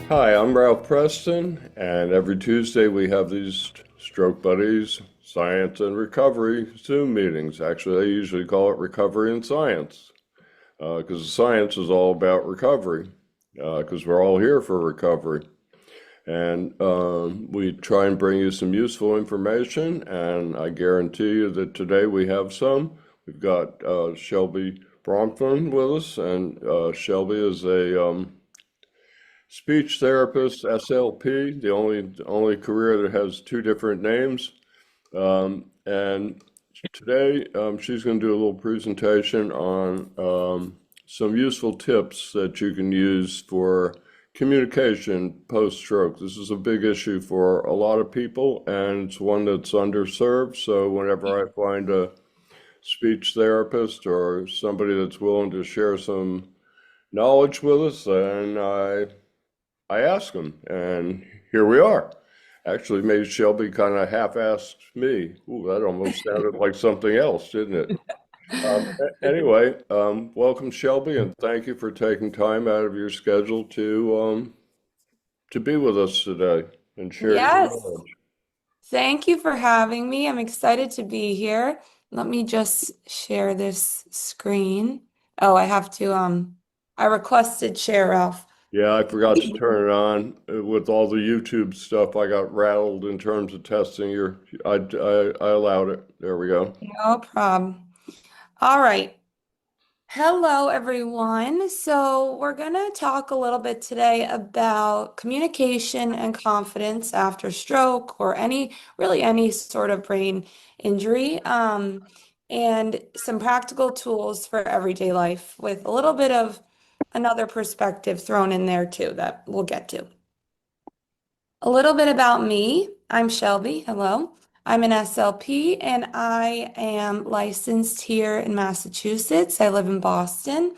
Hi, I'm Ralph Preston, and every Tuesday we have these Stroke Buddies Science and Recovery Zoom meetings. Actually, I usually call it Recovery and Science, because science is all about recovery, because we're all here for recovery. And we try and bring you some useful information, and I guarantee you that today we have some. We've got Shelby Bronfman with us, and Shelby is a speech therapist, SLP, the only career that has two different names. And today she's going to do a little presentation on some useful tips that you can use for communication post-stroke. This is a big issue for a lot of people, and it's one that's underserved. So whenever I find a speech therapist or somebody that's willing to share some knowledge with us, then I asked him, and here we are. Actually made Shelby kind of half-asked me. Ooh, that almost sounded like something else, didn't it? Anyway, welcome Shelby, and thank you for taking time out of your schedule to be with us today and share your Yes, knowledge. thank you for having me. I'm excited to be here. Let me just share this screen. Oh, I requested share, Ralph. Yeah, I forgot to turn it on. With all the YouTube stuff. I got rattled in terms of testing your. I allowed it. There we go. No problem. All right. Hello, everyone. So, we're going to talk a little bit today about communication and confidence after stroke or really any sort of brain injury, and some practical tools for everyday life with a little bit of another perspective thrown in there too that we'll get to. A little bit about me. I'm Shelby. Hello. I'm an SLP and I am licensed here in Massachusetts. I live in Boston.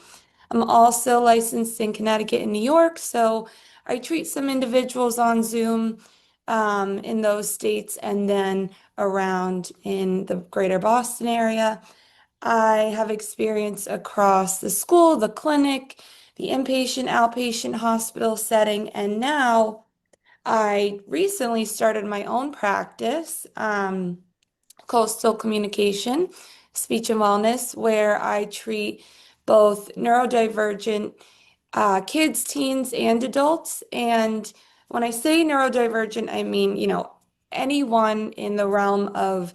I'm also licensed in Connecticut and New York. So I treat some individuals on Zoom in those states and then around in the greater Boston area. I have experience across the school, the clinic, the inpatient, outpatient hospital setting, and now I recently started my own practice, coastal communication, speech and wellness, where I treat both neurodivergent kids, teens, and adults. And when I say neurodivergent, I mean, anyone in the realm of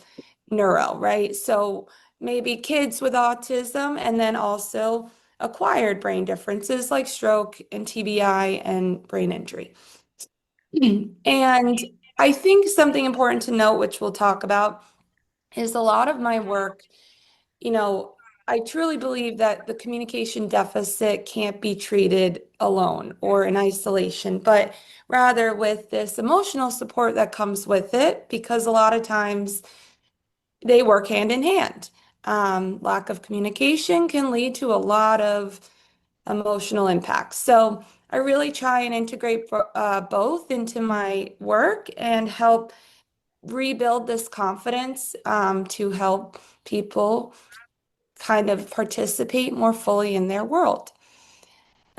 neuro, right? So maybe kids with autism and then also acquired brain differences like stroke and TBI and brain injury. And I think something important to note, which we'll talk about, is a lot of my work, you know, I truly believe that the communication deficit can't be treated alone or in isolation, but rather with this emotional support that comes with it, because a lot of times they work hand in hand. Lack of communication can lead to a lot of emotional impacts. So I really try and integrate both into my work and help rebuild this confidence to help people kind of participate more fully in their world.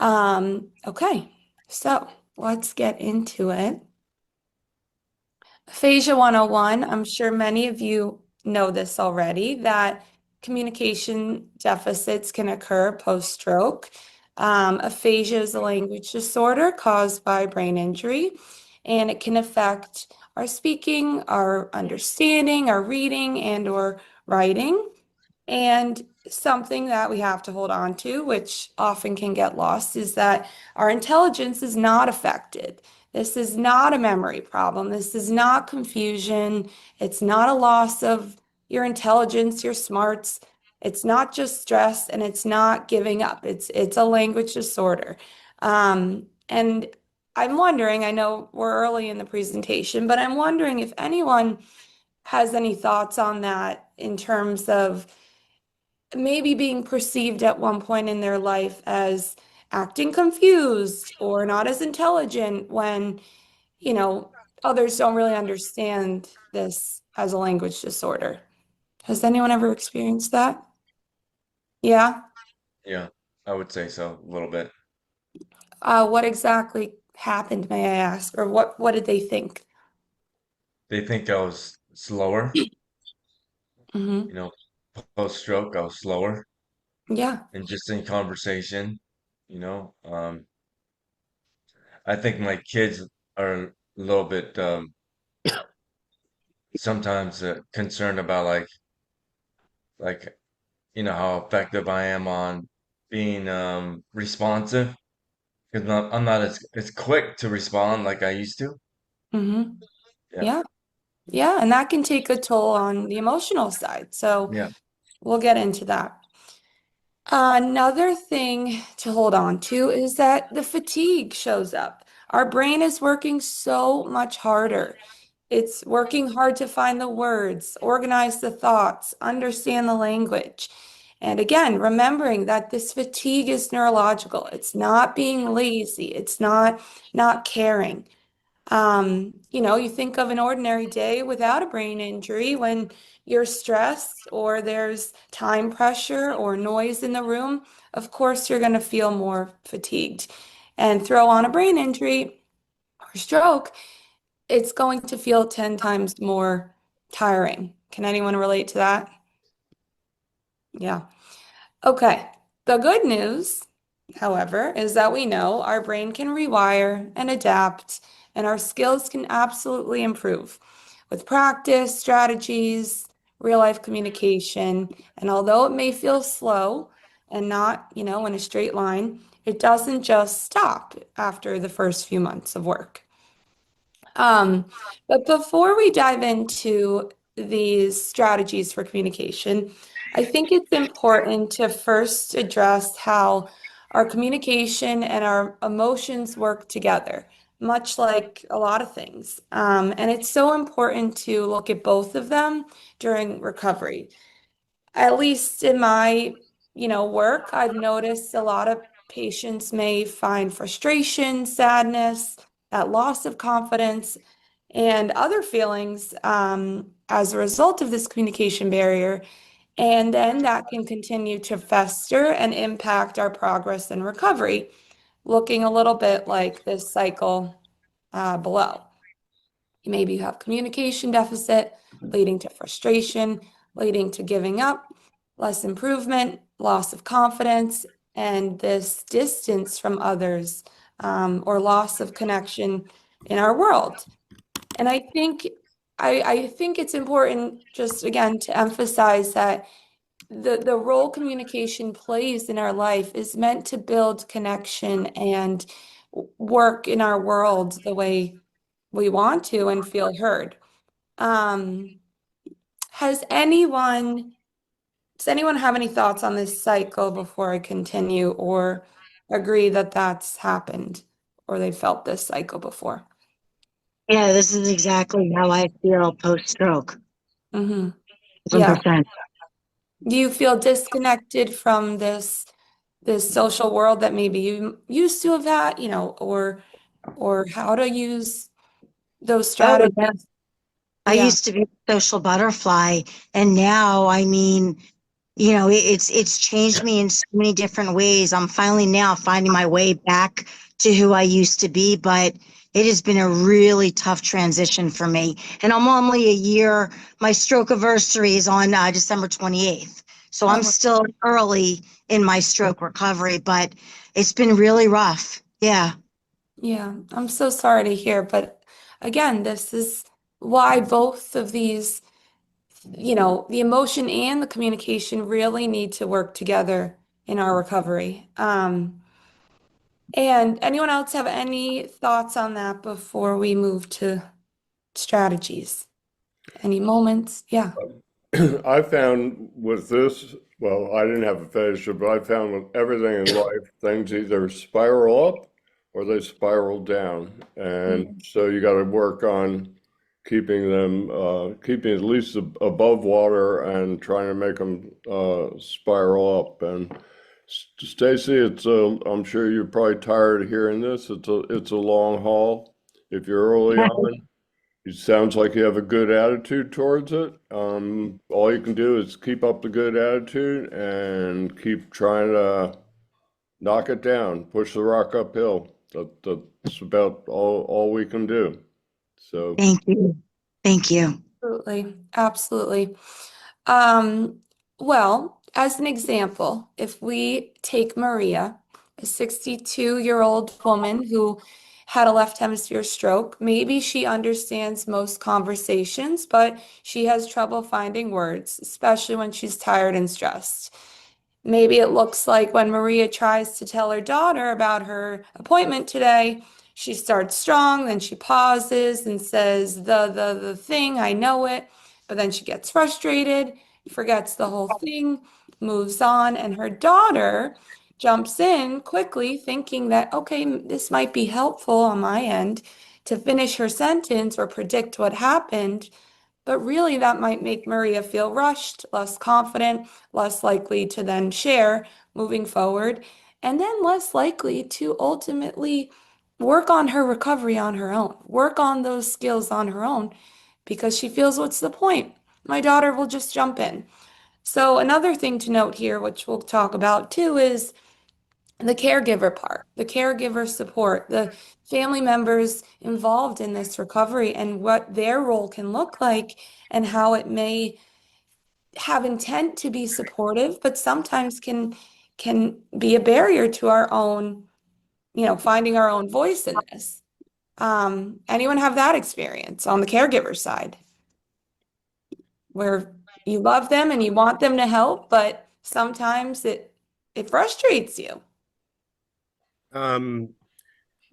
Okay, so let's get into it. Aphasia 101, I'm sure many of you know this already, that communication deficits can occur post-stroke. Aphasia is a language disorder caused by brain injury, and it can affect our speaking, our understanding, our reading, and or writing. And something that we have to hold on to, which often can get lost, is that our intelligence is not affected. This is not a memory problem. This is not confusion. It's not a loss of your intelligence, your smarts. It's not just stress and it's not giving up. It's a language disorder. And I'm wondering, I know we're early in the presentation, but I'm wondering if anyone has any thoughts on that in terms of maybe being perceived at one point in their life as acting confused or not as intelligent when, you know, others don't really understand this as a language disorder. Has anyone ever experienced that? Yeah. Yeah, I would say so, a little bit. What exactly? happened, may I ask? Or what did they think? They think I was slower, Hmm. you know, post-stroke, I was slower Yeah. and just in conversation, you know. I think my kids are a little bit sometimes concerned about like how effective I am on being responsive because I'm not as quick to respond like I used to. Hmm. Yeah, Yeah. Yeah. And that can take a toll on the emotional side. So yeah. we'll get into that. Another thing to hold on to is that the fatigue shows up. Our brain is working so much harder. It's working hard to find the words, organize the thoughts, understand the language. And again, remembering that this fatigue is neurological. It's not being lazy. It's not caring. You think of an ordinary day without a brain injury when you're stressed or there's time pressure or noise in the room, of course you're going to feel more fatigued. And throw on a brain injury or stroke, it's going to feel 10 times more tiring. Can anyone relate to that? Yeah. Okay. The good news, however, is that we know our brain can rewire and adapt, and our skills can absolutely improve with practice, strategies, real life communication. And although it may feel slow and not, in a straight line, it doesn't just stop after the first few months of work. Um, but before we dive into these strategies for communication, I think it's important to first address how our communication and our emotions work together, much like a lot of things. And it's so important to look at both of them during recovery. At least in my, work, I've noticed a lot of patients may find frustration, sadness, that loss of confidence, and other feelings as a result of this communication barrier. And then that can continue to fester and impact our progress and recovery, looking a little bit like this cycle below. Maybe you have communication deficit leading to frustration, leading to giving up, less improvement, loss of confidence, and this distance from others or loss of connection in our world. And I think it's important just again to emphasize that the role communication plays in our life is meant to build connection and work in our world the way we want to and feel heard. Um, has anyone does anyone have any thoughts on this cycle before I continue or agree that that's happened or they felt this cycle before? Yeah, this is exactly how I feel post-stroke. Hmm. Yeah. 100%. Do you feel disconnected from this social world that maybe you used to have had, or how to use those Oh, yeah. strategies? I Yeah. used to be a social butterfly, and now, it's changed me in so many different ways. I'm finally now finding my way back to who I used to be, but it has been a really tough transition for me. And I'm only a year, my stroke anniversary is on December 28th. So I'm Oh, still early in my stroke recovery, but it's been really rough. Yeah. yeah. I'm so sorry to hear, but again, this is why both of these, the emotion and the communication really need to work together in our recovery. And anyone else have any thoughts on that before we move to strategies? Any moments? Yeah. I found with this, well, I didn't have aphasia, but I found with everything in life, things either spiral up or they spiral down. And Mm. so you got to work on keeping them, keeping at least above water and trying to make them spiral up. And Stacy, I'm sure you're probably tired of hearing this. It's a long haul. If you're early on, it sounds like you have a good attitude towards it. All you can do is keep up the good attitude and keep trying to knock it down, push the rock uphill. That's about all we can do. So, Thank you. Thank you. Absolutely, absolutely. Um, well, as an example, if we take Maria, a 62-year-old woman who had a left hemisphere stroke, maybe she understands most conversations, but she has trouble finding words, especially when she's tired and stressed. Maybe it looks like when Maria tries to tell her daughter about her appointment today, she starts strong, then she pauses and says the thing, I know it, but then she gets frustrated, forgets the whole thing, moves on, and her daughter jumps in quickly, thinking that, okay, this might be helpful on my end to finish her sentence or predict what happened. But really, that might make Maria feel rushed, less confident, less likely to then share moving forward, and then less likely to ultimately work on her recovery on her own, work on those skills on her own, because she feels, what's the point? My daughter will just jump in. So, another thing to note here, which we'll talk about too, is the caregiver part, the caregiver support, the family members involved in this recovery and what their role can look like and how it may have intent to be supportive, but sometimes can be a barrier to our own, finding our own voice in this. Anyone have that experience on the caregiver side where you love them and you want them to help, but sometimes it frustrates you? Um,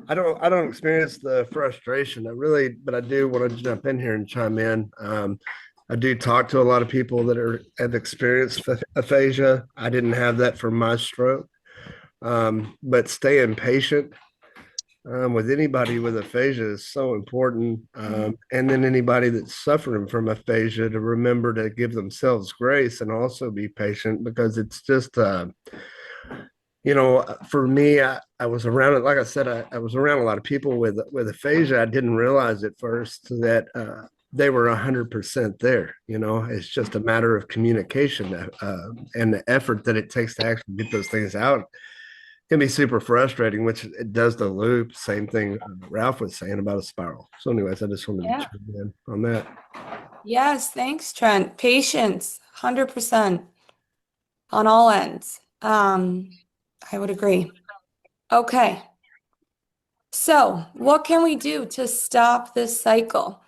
I don't experience the frustration. But I do want to jump in here and chime in. I do talk to a lot of people that have experienced aphasia. I didn't have that for my stroke. But staying patient with anybody with aphasia is so important. And then anybody that's suffering from aphasia to remember to give themselves grace and also be patient, because it's just for me, I was around it. Like I said, I was around a lot of people with aphasia. I didn't realize at first that they were 100% there. It's just a matter of communication and the effort that it takes to actually get those things out. Can be super frustrating, which it does the loop. Same thing Ralph was saying about a spiral. So, anyways, I just wanted to chime in on that. Yes, thanks, Trent. Patience, 100% on all ends. I would agree. Okay. So, what can we do to stop this cycle?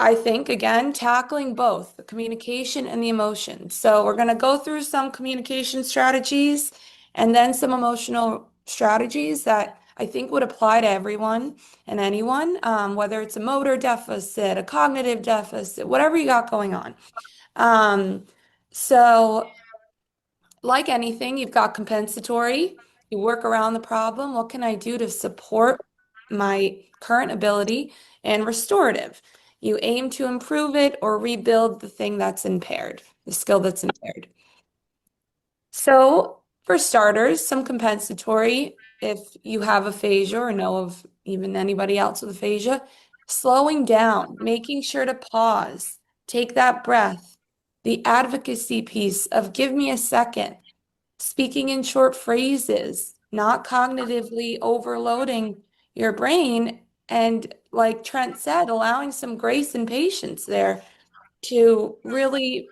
I think, again, tackling both the communication and the emotion. So, we're going to go through some communication strategies and then some emotional strategies that I think would apply to everyone and anyone, whether it's a motor deficit, a cognitive deficit, whatever you got going on. So, like anything, you've got compensatory, you work around the problem. What can I do to support my current ability? And restorative, you aim to improve it or rebuild the thing that's impaired, the skill that's impaired. So, for starters, some compensatory, if you have aphasia or know of even anybody else with aphasia, slowing down, making sure to pause, take that breath, the advocacy piece of give me a second, speaking in short phrases, not cognitively overloading your brain, and like Trent said, allowing some grace and patience there to really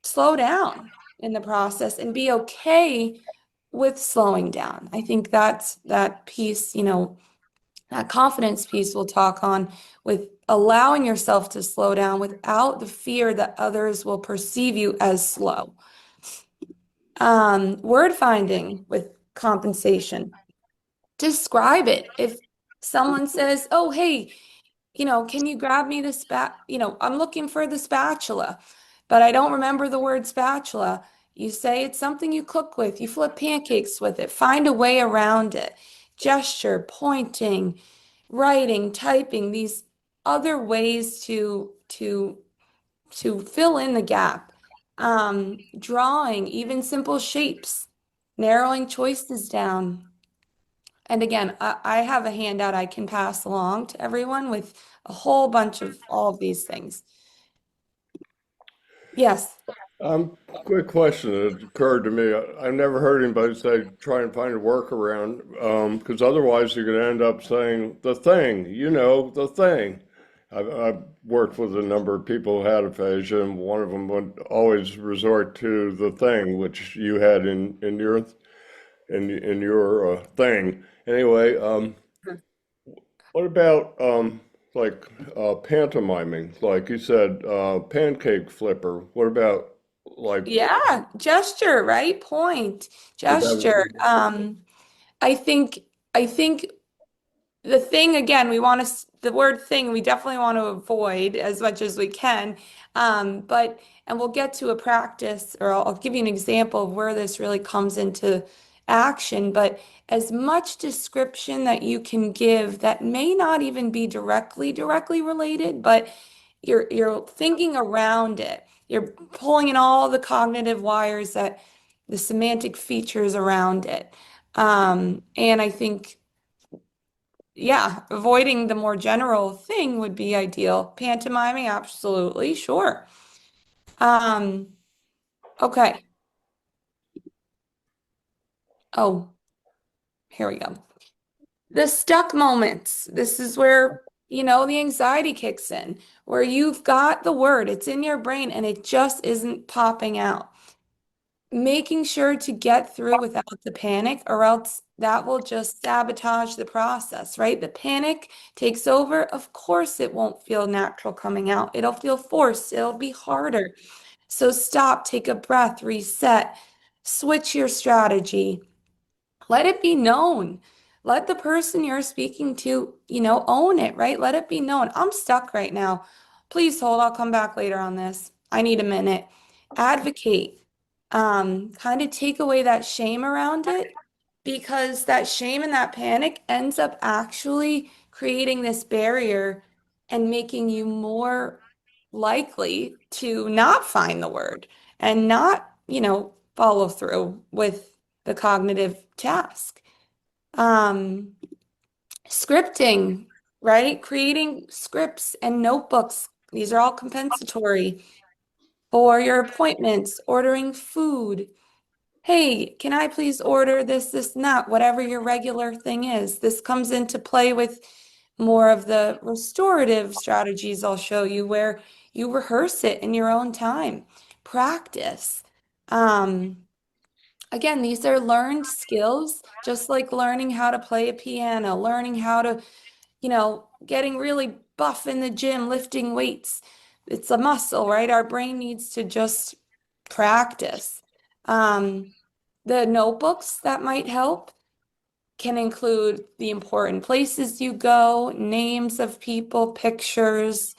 slow down in the process and be okay with slowing down. I think that's that piece, that confidence piece we'll talk on, with allowing yourself to slow down without the fear that others will perceive you as slow. Word finding with compensation. Describe it. If someone says, oh, hey, can you grab me the I'm looking for the spatula, but I don't remember the word spatula. You say it's something you cook with, you flip pancakes with it, find a way around it. Gesture, pointing, writing, typing, these other ways to fill in the gap. Drawing, even simple shapes, narrowing choices down. And again, I have a handout I can pass along to everyone with a whole bunch of all of these things. Yes. Quick question that occurred to me. I've never heard anybody say try and find a workaround, because otherwise you're going to end up saying the thing, the thing. I've worked with a number of people who had aphasia, and one of them would always resort to the thing, which you had in your thing. Anyway, what about like pantomiming? Like you said, pancake flipper. What about like Yeah, gesture, right? Point, would that gesture. I think I think the thing again, we want to the word thing we definitely want to avoid as much as we can. But and we'll get to a practice, or I'll give you an example of where this really comes into action. But as much description that you can give that may not even be directly related, but you're thinking around it. You're pulling in all the cognitive wires that the semantic features around it. And I think, yeah, avoiding the more general thing would be ideal. Pantomiming, absolutely, sure. Um, okay. Oh, here we go. The stuck moments. This is where, the anxiety kicks in, where you've got the word, it's in your brain, and it just isn't popping out. Making sure to get through without the panic, or else that will just sabotage the process, right? The panic takes over. Of course, it won't feel natural coming out. It'll feel forced. It'll be harder. So stop, take a breath, reset, switch your strategy. Let it be known. Let the person you're speaking to, own it, right? Let it be known. I'm stuck right now. Please hold. I'll come back later on this. I need a minute. Advocate. Kind of take away that shame around it, because that shame and that panic ends up actually creating this barrier and making you more likely to not find the word and not, follow through with the cognitive task. Um, Scripting, right? Creating scripts and notebooks. These are all compensatory for your appointments, ordering food. Hey, can I please order this, and that, whatever your regular thing is. This comes into play with more of the restorative strategies I'll show you, where you rehearse it in your own time. Practice. Um, Again, these are learned skills, just like learning how to play a piano, learning how to, getting really buff in the gym, lifting weights. It's a muscle, right? Our brain needs to just practice. Um, the notebooks that might help can include the important places you go, names of people, pictures.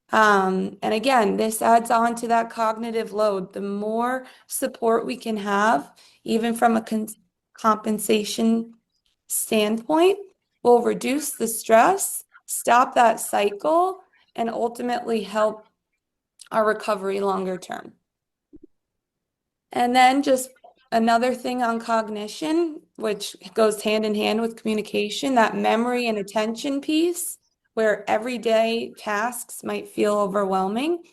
And again, this adds on to that cognitive load. The more support we can have, even from a compensation standpoint, will reduce the stress, stop that cycle, and ultimately help our recovery longer term. And then just another thing on cognition, which goes hand in hand with communication, that memory and attention piece, where everyday tasks might feel overwhelming.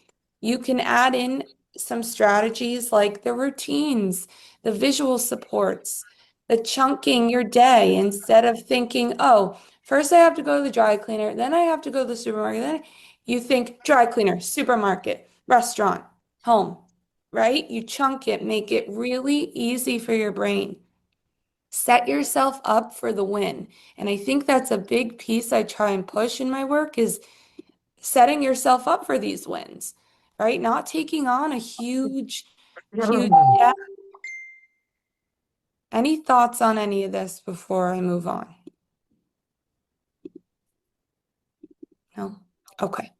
You can add in some strategies like the routines, the visual supports, the chunking your day, instead of thinking, oh, first I have to go to the dry cleaner, then I have to go to the supermarket. Then you think dry cleaner, supermarket, restaurant, home, right? You chunk it, make it really easy for your brain. Set yourself up for the win. And I think that's a big piece I try and push in my work, is setting yourself up for these wins, right? Not taking on a huge task. Any thoughts on any of this before I move on? No? Okay.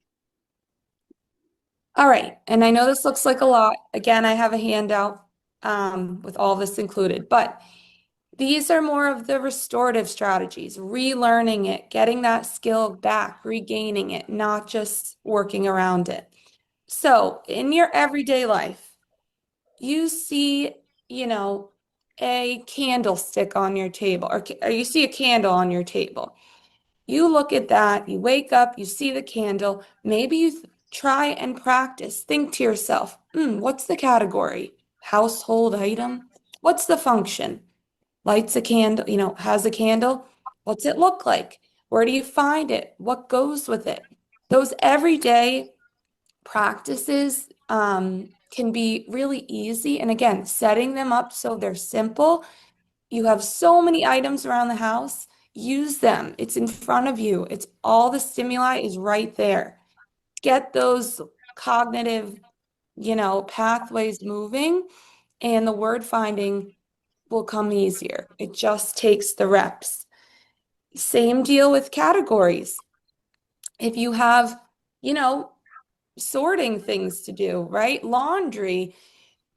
All right. And I know this looks like a lot. Again, I have a handout with all this included, but these are more of the restorative strategies, relearning it, getting that skill back, regaining it, not just working around it. So in your everyday life, you see, a candlestick on your table, or you see a candle on your table. You look at that, you wake up, you see the candle, maybe you Try and practice. Think to yourself, what's the category? Household item? What's the function? Lights a candle, has a candle. What's it look like? Where do you find it? What goes with it? Those everyday practices can be really easy. And again, setting them up so they're simple. You have so many items around the house. Use them. It's in front of you. It's all the stimuli is right there. Get those cognitive, pathways moving, and the word finding will come easier. It just takes the reps. Same deal with categories. If you have, sorting things to do, right? Laundry,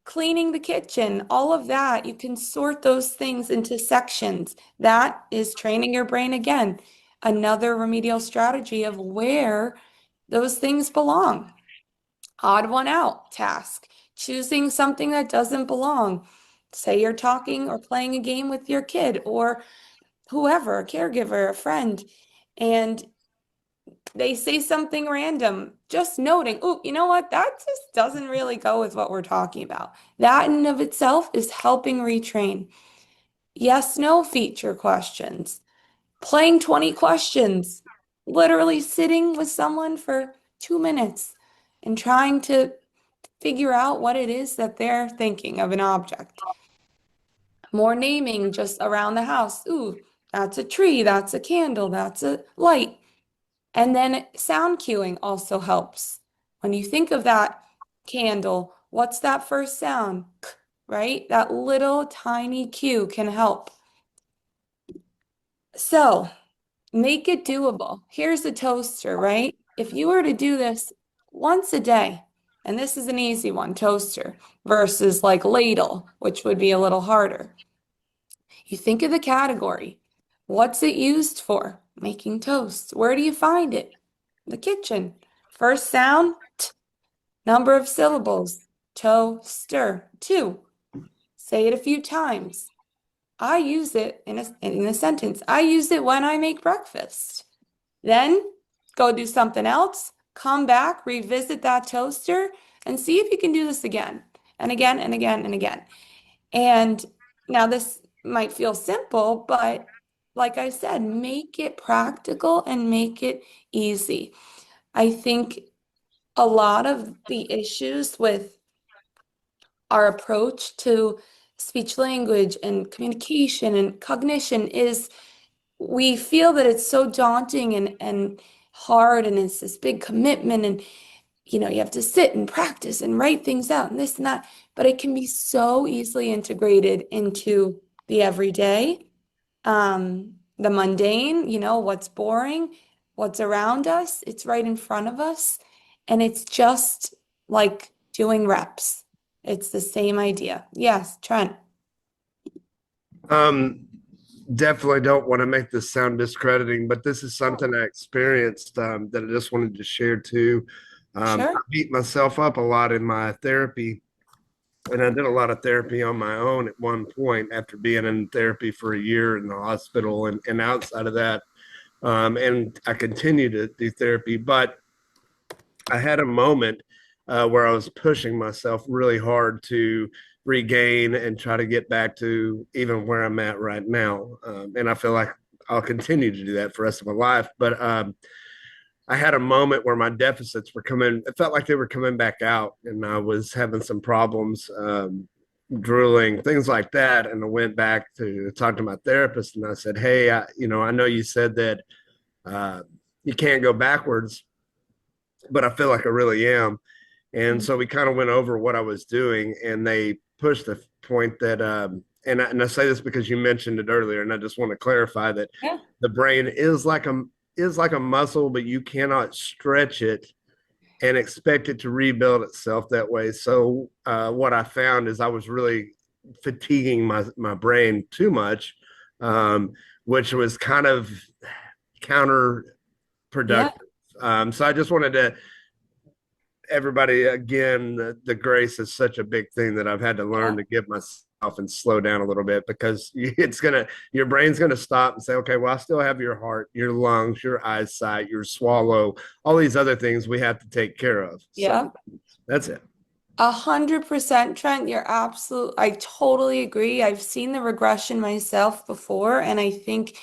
cleaning the kitchen, all of that, you can sort those things into sections. That is training your brain again. Another remedial strategy of where those things belong. Odd one out task, choosing something that doesn't belong. Say you're talking or playing a game with your kid or whoever, a caregiver, a friend, and they say something random, just noting, oh, you know what? That just doesn't really go with what we're talking about. That in and of itself is helping retrain. Yes, no feature questions, playing 20 questions, literally sitting with someone for 2 minutes and trying to figure out what it is that they're thinking of an object. More naming just around the house. Ooh, that's a tree, that's a candle, that's a light. And then sound cueing also helps. When you think of that candle, what's that first sound? K, right? That little tiny cue can help. So make it doable. Here's a toaster, right? If you were to do this once a day, and this is an easy one, toaster, versus like ladle, which would be a little harder. You think of the category. What's it used for? Making toast. Where do you find it? The kitchen. First sound, t. Number of syllables, toaster, 2. Say it a few times. I use it in a sentence. I use it when I make breakfast. Then go do something else, come back, revisit that toaster, and see if you can do this again and again and again and again. And now this might feel simple, but like I said, make it practical and make it easy. I think a lot of the issues with our approach to speech language and communication and cognition is we feel that it's so daunting and hard and it's this big commitment and you have to sit and practice and write things out and this and that, but it can be so easily integrated into the everyday, the mundane, what's boring, what's around us, it's right in front of us, and it's just like doing reps. It's the same idea. Yes, Trent. Definitely don't want to make this sound discrediting, but this is something I experienced that I just wanted to share too. Sure. I beat myself up a lot in my therapy, and I did a lot of therapy on my own at one point after being in therapy for a year in the hospital and outside of that. And I continued to do therapy, but I had a moment where I was pushing myself really hard to regain and try to get back to even where I'm at right now. And I feel like I'll continue to do that for the rest of my life. But I had a moment where my deficits were coming, it felt like they were coming back out, and I was having some problems drooling, things like that. And I went back to talk to my therapist and I said, hey, I know you said that you can't go backwards, but I feel like I really am. And so we kind of went over what I was doing, and they pushed the point that, and I say this because you mentioned it earlier, and I just want to clarify that the brain is like a muscle, but you cannot stretch it and expect it to rebuild itself that way. So what I found is I was really fatiguing my brain too much, which was kind of counterproductive. So I just wanted to everybody, again, the grace is such a big thing that I've had to learn to give myself and slow down a little bit, because your brain's gonna stop and say, okay, well, I still have your heart, your lungs, your eyesight, your swallow, all these other things we have to take care of. Yeah. So that's it. 100%, Trent. I totally agree. I've seen the regression myself before, and I think,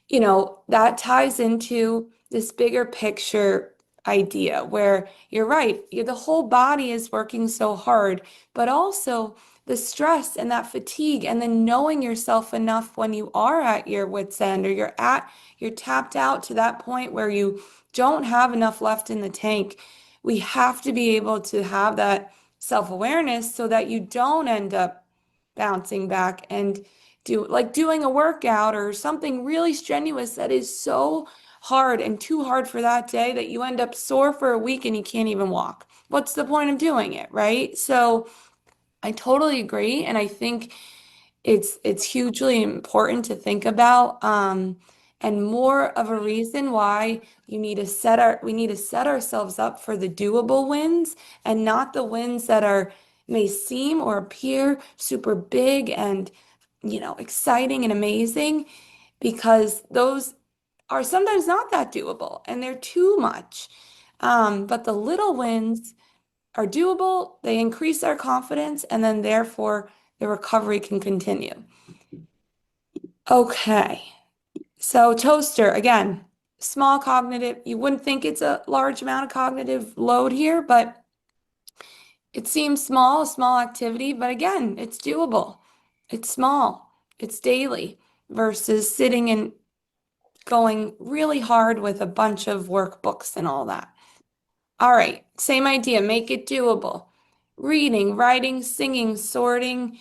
that ties into this bigger picture idea where you're right, the whole body is working so hard, but also the stress and that fatigue, and then knowing yourself enough when you are at your wit's end, or you're tapped out to that point where you don't have enough left in the tank. We have to be able to have that self-awareness so that you don't end up bouncing back and doing a workout or something really strenuous that is so hard and too hard for that day that you end up sore for a week and you can't even walk. What's the point of doing it, right? So I totally agree, and I think it's hugely important to think about, and more of a reason why we need to set ourselves up for the doable wins, and not the wins that may seem or appear super big and exciting and amazing, because those are sometimes not that doable and they're too much. But the little wins are doable, they increase our confidence, and then therefore the recovery can continue. Okay, so toaster, again, small cognitive, you wouldn't think it's a large amount of cognitive load here, but it seems small, a small activity, but again, it's doable. It's small, it's daily, versus sitting and going really hard with a bunch of workbooks and all that. All right, same idea, make it doable. Reading, writing, singing, sorting.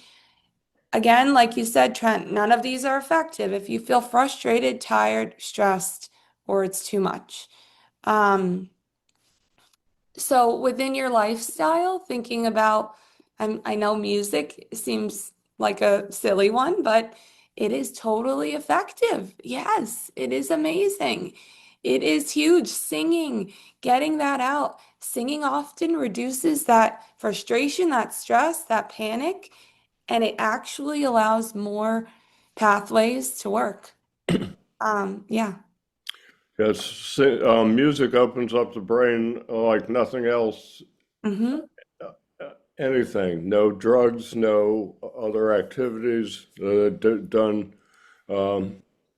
Again, like you said, Trent, none of these are effective if you feel frustrated, tired, stressed, or it's too much. So within your lifestyle, thinking about, I know music seems like a silly one, but it is totally effective. Yes, it is amazing. It is huge. Singing, getting that out. Singing often reduces that frustration, that stress, that panic, and it actually allows more pathways to work. Yeah. Yes, music opens up the brain like nothing else. Mm-hmm. Anything, no drugs, no other activities done,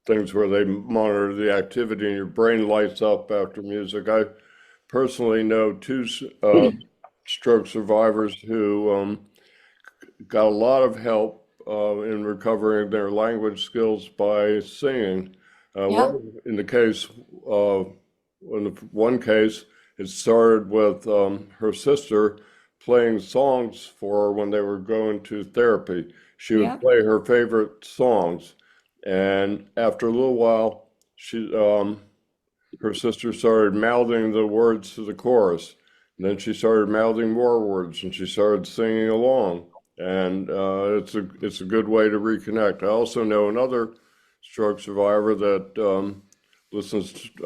things where they monitor the activity and your brain lights up after music. I personally know two stroke survivors who got a lot of help in recovering their language skills by singing. Yeah. In the case of, in one case, it started with her sister playing songs for her when they were going to therapy. She would Yeah. play her favorite songs, and after a little while, her sister started mouthing the words to the chorus. And then she started mouthing more words, and she started singing along. And it's a good way to reconnect. I also know another stroke survivor that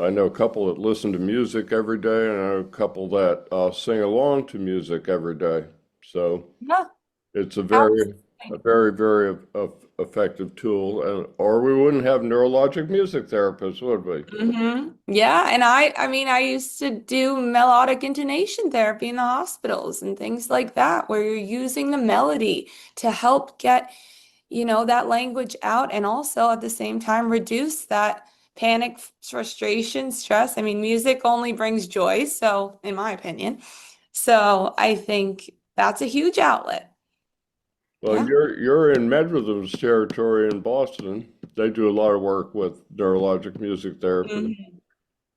I know a couple that listen to music every day, and I know a couple that sing along to music every day. So Yeah. it's a Absolutely. very effective tool, or we wouldn't have neurologic music therapists, would we? Mm-hmm. Yeah, and I mean, I used to do melodic intonation therapy in the hospitals and things like that, where you're using the melody to help get, that language out, and also at the same time reduce that panic, frustration, stress. I mean, music only brings joy, so in my opinion. So I think that's a huge outlet. Well, Yeah. you're in MedRhythm's territory in Boston. They do a lot of work with neurologic music therapy. Mhm.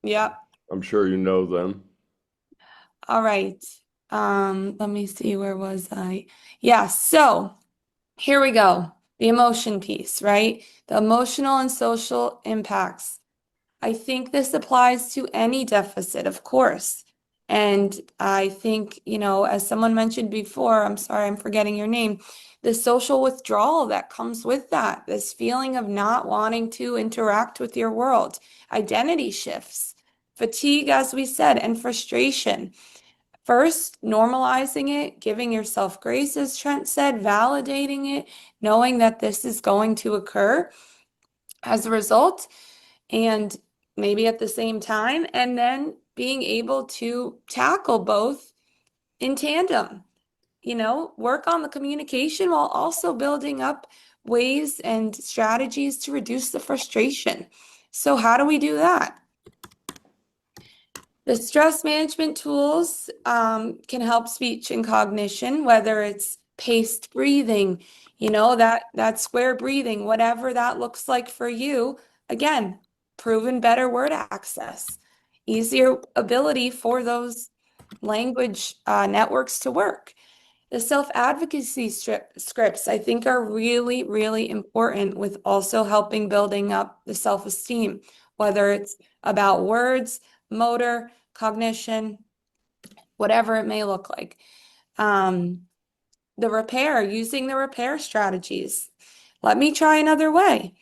Yeah. I'm sure you know them. All right. Let me see, where was I? Yeah, so here we go. The emotion piece, right? The emotional and social impacts. I think this applies to any deficit, of course. And I think, as someone mentioned before, I'm sorry, I'm forgetting your name, the social withdrawal that comes with that, this feeling of not wanting to interact with your world, identity shifts, fatigue, as we said, and frustration. first normalizing it, giving yourself grace, as Trent said, validating it, knowing that this is going to occur as a result, and maybe at the same time, and then being able to tackle both in tandem. Work on the communication while also building up ways and strategies to reduce the frustration. So how do we do that? The stress management tools can help speech and cognition, whether it's paced breathing, that square breathing, whatever that looks like for you. Again, proven better word access, easier ability for those language networks to work. The self-advocacy scripts, I think, are really, really important with also helping building up the self-esteem, whether it's about words, motor, cognition, whatever it may look like. Using the repair strategies. Let me try another way.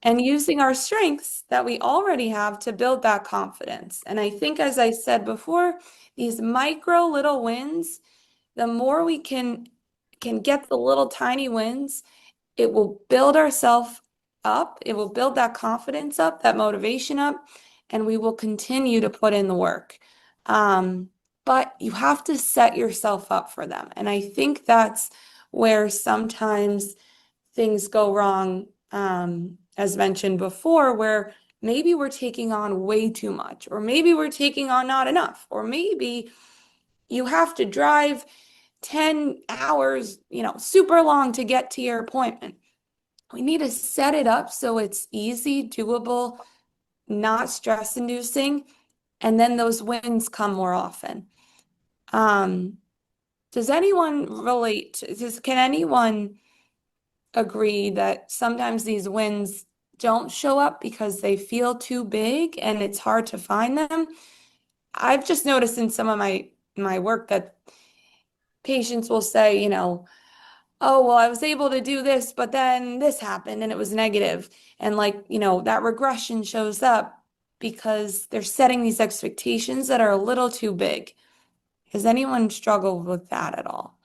And using our strengths that we already have to build that confidence. And I think, as I said before, these micro little wins, the more we can get the little tiny wins, it will build ourselves up. It will build that confidence up, that motivation up, and we will continue to put in the work. But you have to set yourself up for them. And I think that's where sometimes things go wrong, as mentioned before, where maybe we're taking on way too much, or maybe we're taking on not enough, or maybe you have to drive 10 hours, super long to get to your appointment. We need to set it up so it's easy, doable, not stress inducing, and then those wins come more often. Does anyone relate? Can anyone agree that sometimes these wins don't show up because they feel too big and it's hard to find them? I've just noticed in some of my work that patients will say, oh, well, I was able to do this, but then this happened and it was negative. And that regression shows up because they're setting these expectations that are a little too big. Has anyone struggled with that at all?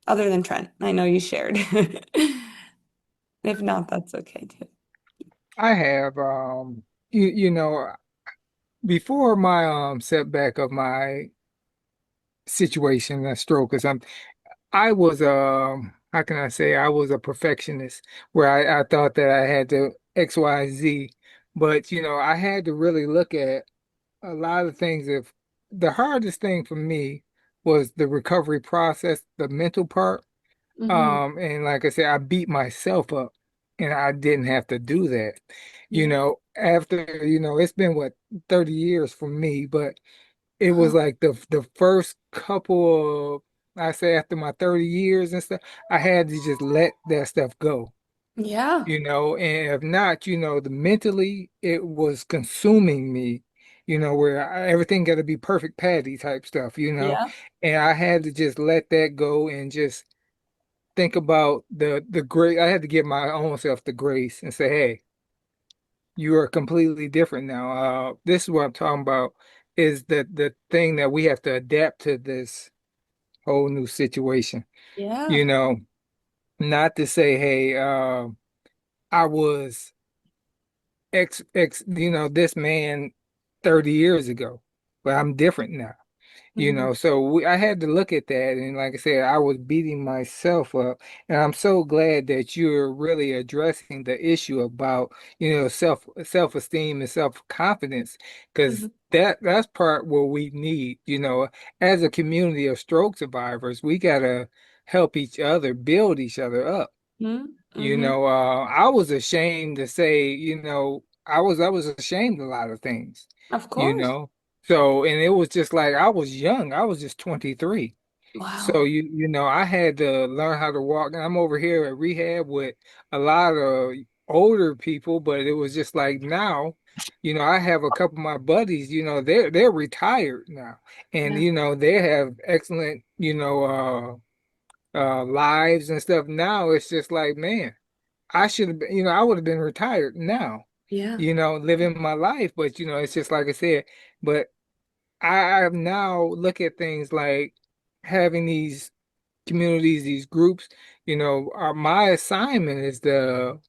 Other than Trent, I know you shared. If not, that's okay too. I have, you know, before my setback of my situation, that stroke, because I was how can I say, I was a perfectionist where I thought that I had to X, Y, Z, but I had to really look at a lot of things. If the hardest thing for me was the recovery process, the mental part. Mhm. And like I said, I beat myself up and I didn't have to do that. Yeah. After, it's been what, 30 years for me, but it was Huh. like the first couple of, I say after my 30 years and stuff, I had to just let that stuff go. Yeah. And if not, the mentally it was consuming me, where everything got to be perfect patty type stuff. Yeah. And I had to just let that go and just think about the great. I had to give my own self the grace and say, hey, you are completely different now. This is what I'm talking about, is the thing that we have to adapt to this whole new situation. Yeah. You know, not to say, hey, I was this man 30 years ago, but I'm different now. Mhm. So I had to look at that, and like I said, I was beating myself up, and I'm so glad that you're really addressing the issue about, self-esteem and self-confidence, because Mhm. that's part what we need, as a community of stroke survivors, we gotta help each other, build each other up. Mhm. Mhm. I was ashamed to say, I was ashamed of a lot of things, Of you course. know. So, and it was just like I was young. I was just 23. So Wow. I had to learn how to walk. And I'm over here at rehab with a lot of older people, but it was just like now, I have a couple of my buddies, they're retired now. And Yeah. they have excellent, lives and stuff. Now it's just like, man, I should have been, I would have been retired now, Yeah. living my life. But, it's just like I said, but I now look at things like having these communities, these groups, my assignment is to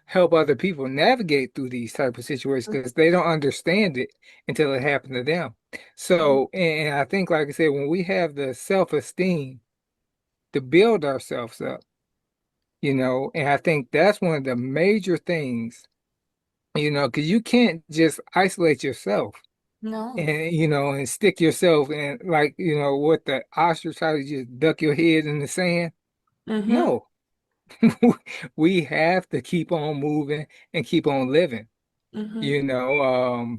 help other people navigate through these type of situations because they don't understand it until it happened to them. So, and I think, like I said, when we have the self-esteem to build ourselves up, and I think that's one of the major things, because you can't just isolate yourself No. and, and stick yourself in like, what the ostrich, how you just duck your head in the sand. Mm-hmm. No, we have to keep on moving and keep on living, Mm-hmm. you know.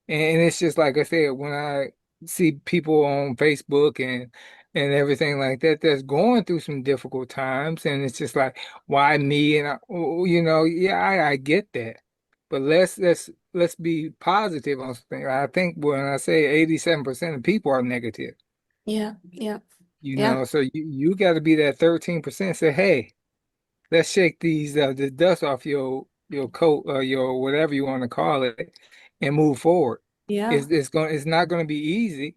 And it's just like I said, when I see people on Facebook and everything like that that's going through some difficult times, and it's just like, why me? And yeah, I get that, but let's be positive on something. I think when I say 87% of people are negative, Yeah. Yeah. Yeah. so you got to be that 13%. Say, hey, let's shake the dust off your coat, your whatever you want to call it, and move forward. Yeah. It's not going to be easy,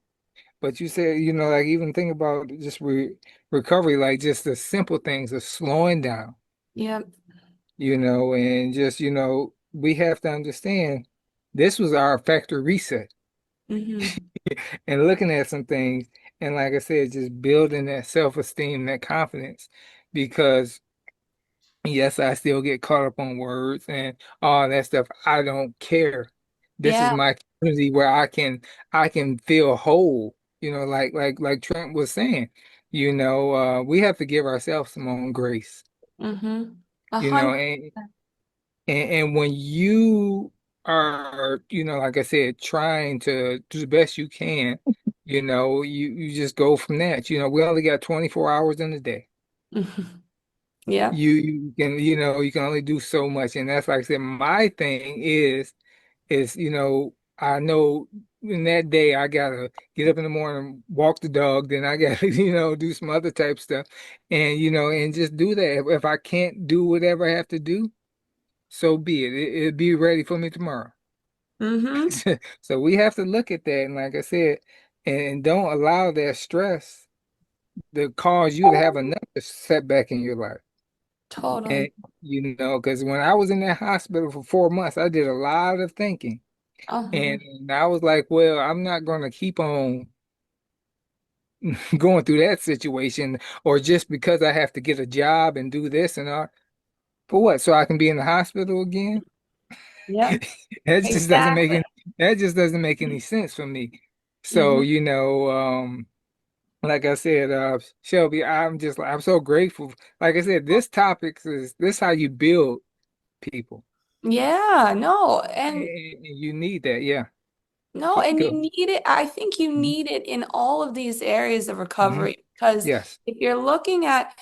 but you said, like even think about just recovery, like just the simple things of slowing down, Yeah. and just we have to understand this was our factory reset, Mm-hmm. and looking at some things, and like I said, just building that self-esteem, that confidence, because yes, I still get caught up on words and all that stuff. I don't care. This is Yeah. my community where I can feel whole. Like Trent was saying, we have to give ourselves some own grace. Mm-hmm. A You know, hundred. and when you are, like I said, trying to do the best you can, you just go from that. We only got 24 hours in a day. Mhm. Yeah. You can only do so much, and that's like I said, my thing is I know in that day I gotta get up in the morning, walk the dog, then I gotta do some other type stuff, and and just do that. If I can't do whatever I have to do, so be it. It'll be ready for me tomorrow. Mm-hmm. So we have to look at that, and like I said, and don't allow that stress to cause you to have another setback in your life. And Totally. because when I was in that hospital for 4 months, I did a lot of thinking. Uh-huh. And I was like, well, I'm not going to keep on going through that situation, or just because I have to get a job and do this and all. For what? So I can be in the hospital again? Yep. That just doesn't make Exactly. any, that just doesn't make any sense for me. So, Mm-hmm. like I said, Shelby, I'm so grateful. Like I said, this how you build people. Yeah. No. And And you need that. Yeah. no, and you Go. need it. I think you Mhm. need it in all of these areas of Mhm. recovery because Yes. if you're looking at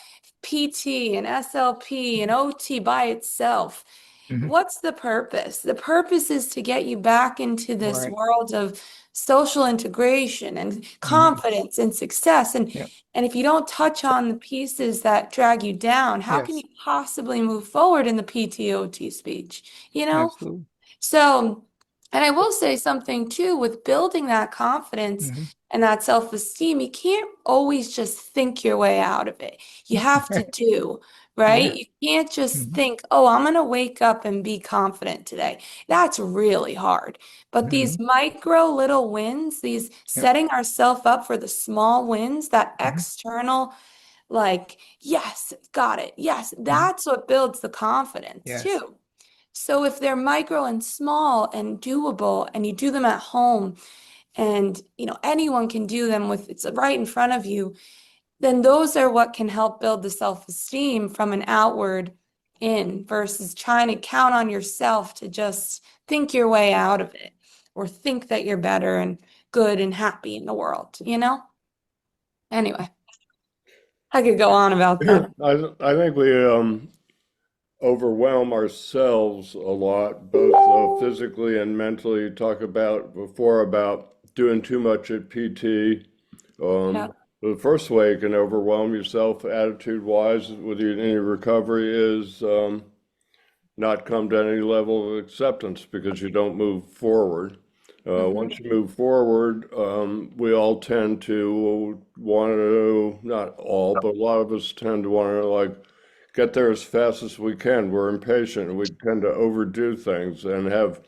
PT and SLP and OT by itself, Mhm. what's the purpose? The purpose is to get you back into this Right. world of social integration and Mhm. confidence and success. Yep. And if you don't touch on the pieces that drag you down, how can Yes. you possibly move forward in the PTOT speech? You know? Absolutely. So, and I will say something too with building that confidence Mhm. and that self-esteem, you can't always just think your way out of it. You have to do, right? Yeah. You can't just Mhm. think, oh, I'm going to wake up and be confident today. That's really hard. But these Mhm. micro little wins, these Yep. setting ourselves up for the small wins, that Mhm. external, like, yes, got it. Yes, Mhm. that's what builds the confidence Yes. too. So if they're micro and small and doable and you do them at home and anyone can do them with it's right in front of you, then those are what can help build the self-esteem from an outward in versus trying to count on yourself to just think your way out of it or think that you're better and good and happy in the world, you know? Anyway, I could go on about that. I think we overwhelm ourselves a lot, both physically and mentally. You talk about before about doing too much at PT. Yeah. The first way you can overwhelm yourself attitude-wise with any recovery is not come to any level of acceptance because you don't move forward. Once you move forward, we all tend to want to, not all, but a lot of us tend to want to like get there as fast as we can. We're impatient and we tend to overdo things and have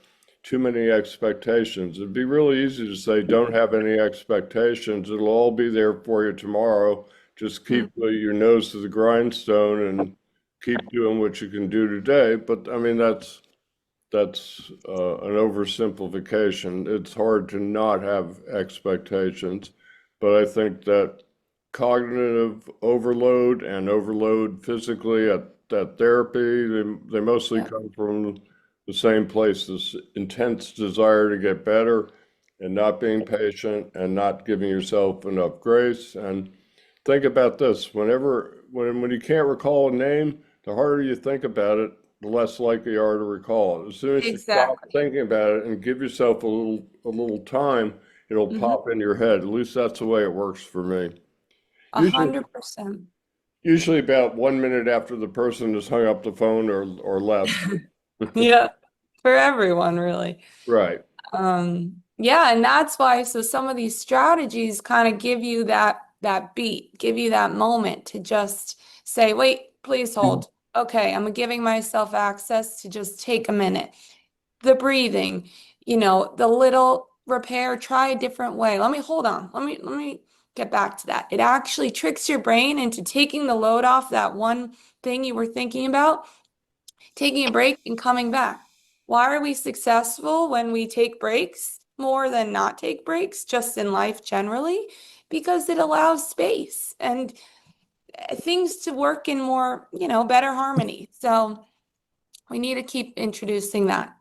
too many expectations. It'd be really easy to say, don't have any expectations. It'll all be there for you tomorrow. Just keep your nose to the grindstone and keep doing what you can do today. But I mean, that's an oversimplification. It's hard to not have expectations, but I think that cognitive overload and overload physically at that therapy, they mostly come from the same place, this intense desire to get better and not being patient and not giving yourself enough grace. And think about this, when you can't recall a name, the harder you think about it, the less likely you are to recall it. As soon as you stop thinking about it and give yourself a little time, it'll pop in your head. At least that's the way it works for me. 100%. Usually about 1 minute after the person has hung up the phone or left. Yeah, for everyone, really. Right. Yeah, and that's why, so some of these strategies kind of give you that beat, give you that moment to just say, wait, please hold. Okay, I'm giving myself access to just take a minute. The breathing, the little repair, try a different way. Hold on. Let me get back to that. It actually tricks your brain into taking the load off that one thing you were thinking about, taking a break and coming back. Why are we successful when we take breaks more than not take breaks, just in life generally? Because it allows space and things to work in more, better harmony. So we need to keep introducing that.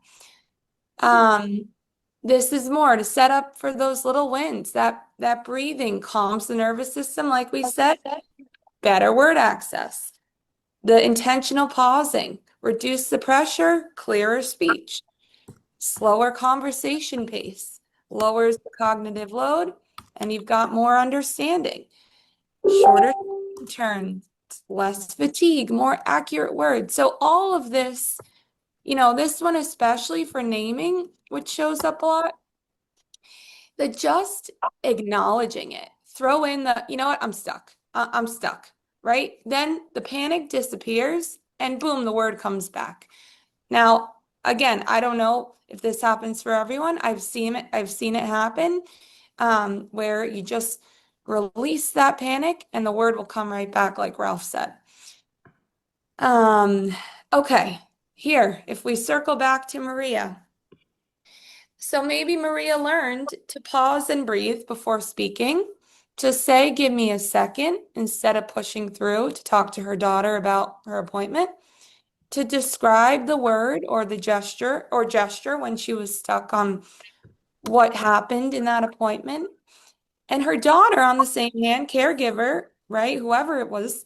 This is more to set up for those little wins. That breathing calms the nervous system, like we said. Better word access. The intentional pausing, reduce the pressure, clearer speech. Slower conversation pace, lowers the cognitive load, and you've got more understanding. Shorter turns, less fatigue, more accurate words. So all of this, this one especially for naming, which shows up a lot, that just acknowledging it, throw in the, you know what, I'm stuck. I'm stuck, right? Then the panic disappears and boom, the word comes back. Now, again, I don't know if this happens for everyone. I've seen it happen where you just release that panic and the word will come right back, like Ralph said. Okay, here, if we circle back to Maria. So maybe Maria learned to pause and breathe before speaking, to say, give me a second, instead of pushing through to talk to her daughter about her appointment, to describe the word or the gesture when she was stuck on what happened in that appointment. And her daughter, on the same hand, caregiver, right, whoever it was,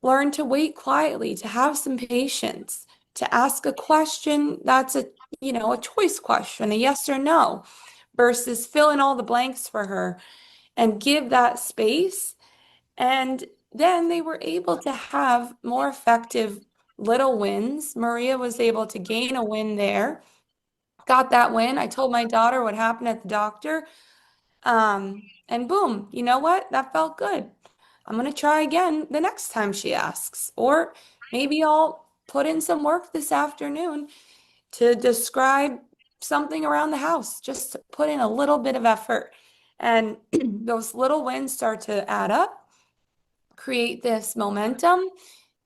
learned to wait quietly, to have some patience, to ask a question that's a choice question, a yes or no, versus fill in all the blanks for her and give that space. And then they were able to have more effective little wins. Maria was able to gain a win there, got that win. I told my daughter what happened at the doctor. And boom, you know what? That felt good. I'm going to try again the next time she asks. Or maybe I'll put in some work this afternoon to describe something around the house, just to put in a little bit of effort. And those little wins start to add up, create this momentum,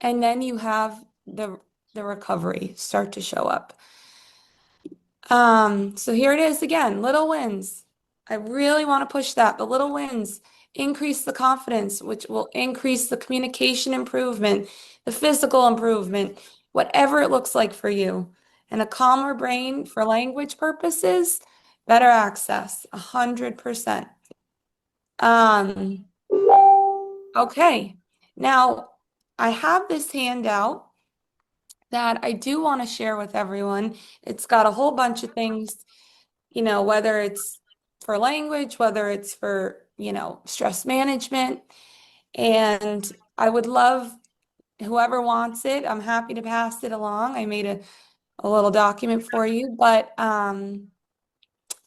and then you have the recovery start to show up. So here it is again, little wins. I really want to push that, but little wins increase the confidence, which will increase the communication improvement, the physical improvement, whatever it looks like for you. And a calmer brain for language purposes, better access, 100%. Okay, now I have this handout that I do want to share with everyone. It's got a whole bunch of things, whether it's for language, whether it's for, stress management. And I would love whoever wants it, I'm happy to pass it along. I made a little document for you, but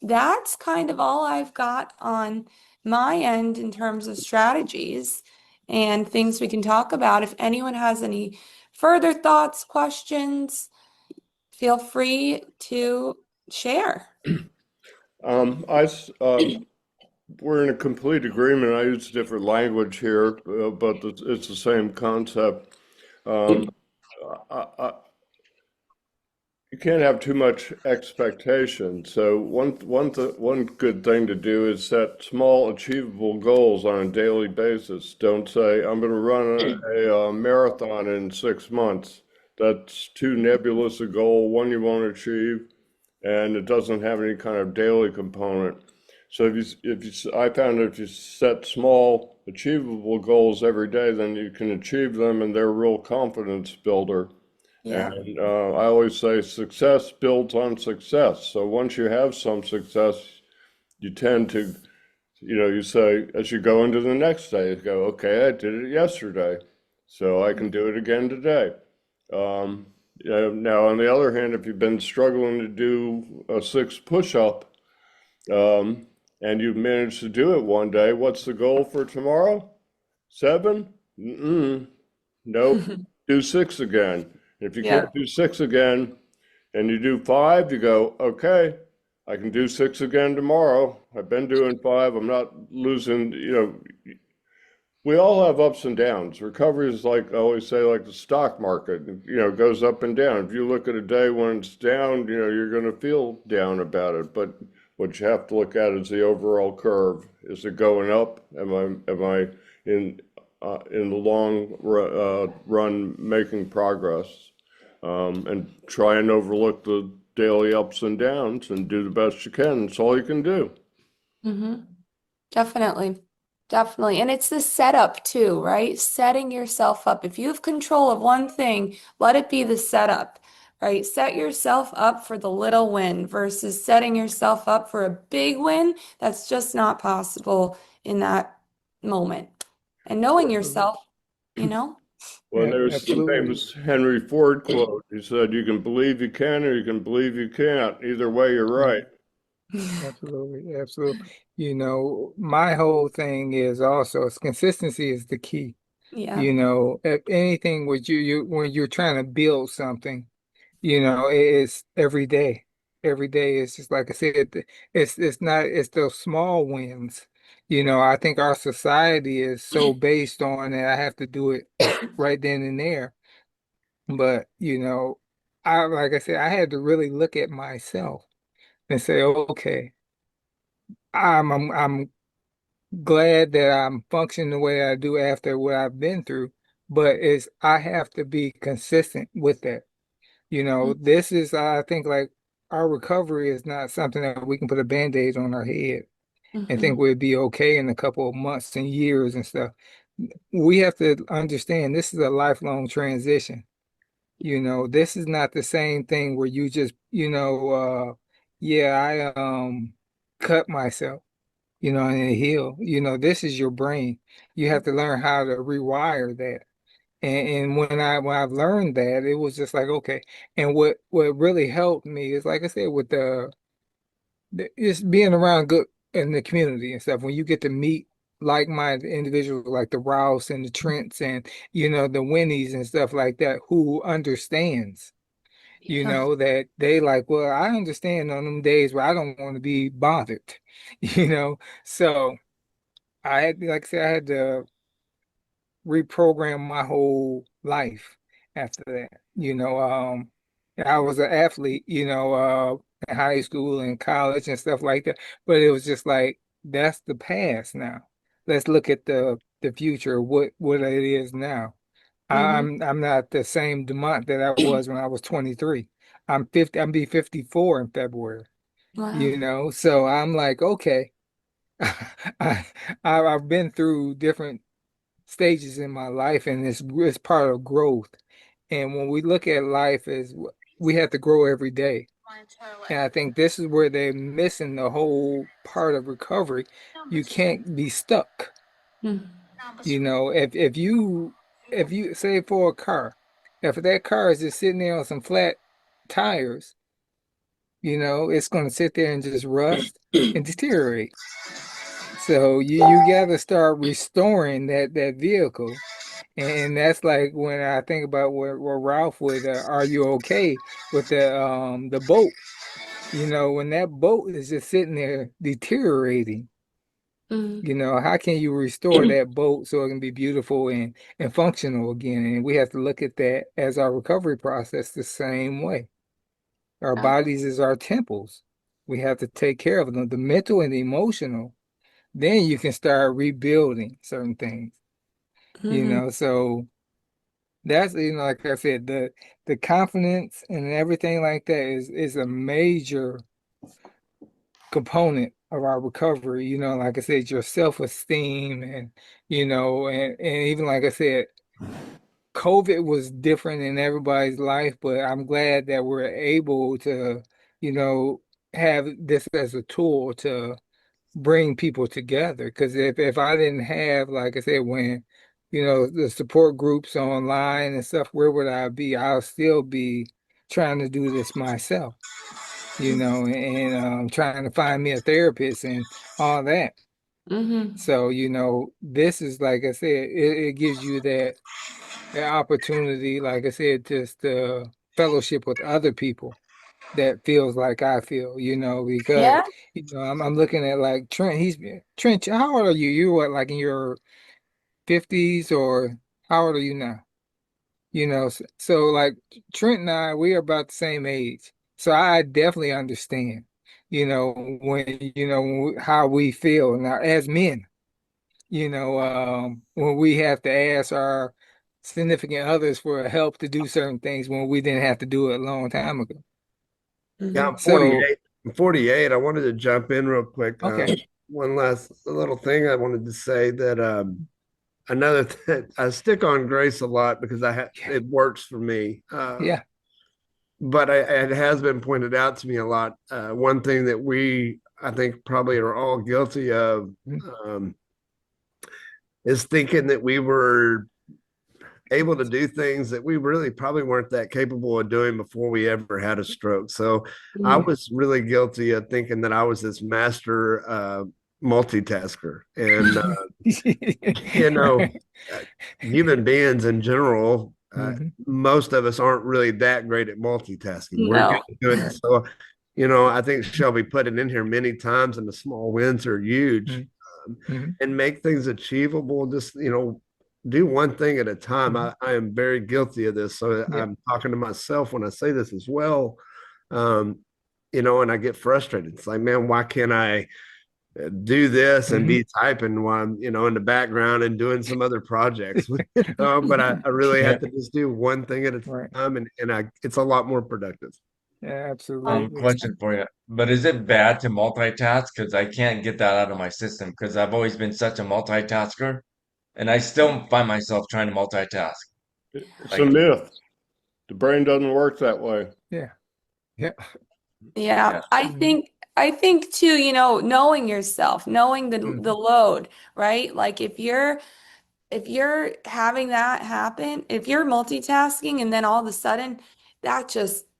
that's kind of all I've got on my end in terms of strategies and things we can talk about. If anyone has any further thoughts, questions, feel free to share. Um, I, s- um, we're in a complete agreement. I use different language here, but it's the same concept. Um, I, You can't have too much expectation. So one good thing to do is set small, achievable goals on a daily basis. Don't say, I'm going to run a marathon in 6 months. That's too nebulous a goal, one you won't achieve, and it doesn't have any kind of daily component. So I found if you set small, achievable goals every day, then you can achieve them, and they're a real confidence builder. Yeah. And I always say success builds on success. So once you have some success, you tend to, you say as you go into the next day, you go, okay, I did it yesterday, so I can do it again today. Um, Now, on the other hand, if you've been struggling to do a 6 push-up, and you've managed to do it one day, what's the goal for tomorrow? 7? Mm-mm. Nope. Do 6 again. If you Yeah. can't do 6 again and you do 5, you go, okay, I can do 6 again tomorrow. I've been doing 5. I'm not losing. We all have ups and downs. Recovery is like I always say, like the stock market, it goes up and down. If you look at a day when it's down, you're going to feel down about it. But what you have to look at is the overall curve. Is it going up? Am I in the run making progress? And try and overlook the daily ups and downs and do the best you can. It's all you can do. Mm-hmm. Definitely. Definitely. And it's the setup too, right? Setting yourself up. If you have control of one thing, let it be the setup, right? Set yourself up for the little win versus setting yourself up for a big win. That's just not possible in that moment. And knowing yourself, you know? Well, there's the Absolutely. famous Henry Ford quote. He said, you can believe you can or you can believe you can't. Either way, you're right. Absolutely, absolutely. My whole thing is also is consistency is the key. Yeah. If anything with you when you're trying to build something, it's every day. Every day is just like I said, it's those small wins. I think our society is so based on that I have to do it right then and there. But, like I said, I had to really look at myself and say, okay, I'm glad that I'm functioning the way I do after what I've been through, but I have to be consistent with that. This is I think like our recovery is not something that we can put a Band-Aid on our head and Mm-hmm. think we'll be okay in a couple of months and years and stuff. We have to understand this is a lifelong transition. This is not the same thing where you just, yeah, I cut myself, and it heal. This is your brain. You have to learn how to rewire that. And when I've learned that, it was just like, okay. And what really helped me is like I said, with just being around good in the community and stuff. When you get to meet like-minded individuals like the Rouse and the Trents and the Winnies and stuff like that, who understands, Yeah. that they like, well, I understand on them days where I don't want to be bothered, you know. So like I said, I had to reprogram my whole life after that. I was an athlete, in high school and college and stuff like that. But it was just like that's the past now. Let's look at the future, what it is now. Mm-hmm. I'm not the same Demont that I was when I was 23. I'm 50, I'm be 54 in February, Wow. So I'm like, okay, I I've been through different stages in my life, and it's part of growth. And when we look at life as we have to grow every day. And I think this is where they're missing the whole part of recovery. You can't be stuck. Mm-hmm. If you say for a car, if that car is just sitting there on some flat tires, it's going to sit there and just rust and deteriorate. So you got to start restoring that vehicle. And that's like when I think about what Ralph would, are you okay with the boat? When that boat is just sitting there deteriorating, Mhm. how can you restore that boat so it can be beautiful and functional again? And we have to look at that as our recovery process the same way. Our bodies is our temples. We have to take care of them, the mental and the emotional. Then you can start rebuilding certain things, Mhm. So that's, like I said, the confidence and everything like that is a major component of our recovery. Like I said, your self-esteem and and even like I said, COVID was different in everybody's life, but I'm glad that we're able to, you know, have this as a tool to bring people together. Because if I didn't have, like I said, when the support groups online and stuff, where would I be? I'll still be trying to do this myself, and trying to find me a therapist and all that. Mhm. So, this is like I said, it gives you that opportunity, like I said, just to fellowship with other people that feels like I feel, because Yeah. I'm looking at like Trent. Trent. How old are you? You're what, like in your 50s, or how old are you now? So like Trent and I, we are about the same age. So I definitely understand, how we feel now as men, when we have to ask our significant others for help to do certain things when we didn't have to do it a long time ago. Yeah, Mhm. I'm So, 48. I'm 48. I wanted to jump in real quick. okay. One last little thing I wanted to say that another thing, I stick on grace a lot because Yeah. it works for me. Yeah. But it has been pointed out to me a lot. One thing that I think, probably are all guilty of Mhm. um, is thinking that we were able to do things that we really probably weren't that capable of doing before we ever had a stroke. So I Mhm. was really guilty of thinking that I was this master multitasker. And, you know, uh, human beings in general, Mhm. most of us aren't really that great at multitasking. We're good No. at doing it. So, I think Shelby put it in here many times, and the small wins are huge. Mhm. Mhm. And make things achievable. Just, do one thing at a time. Mhm. I am very guilty of this. So Yeah. I'm talking to myself when I say this as well. Um, and I get frustrated. It's like, man, why can't I do this and Mhm. be typing while I'm, in the background and doing some other projects, but I really Yeah. have to just do one thing at a Right. time, and it's a lot more productive. Yeah, absolutely. Question for you. But is it bad to multitask? Because I can't get that out of my system because I've always been such a multitasker and I still find myself trying to multitask. It's a Like, myth. The brain doesn't work that way. Yeah. Yeah. Yeah, yeah. I think too, knowing yourself, knowing the Mhm. load, right? Like if you're having that happen, if you're multitasking and then all of a sudden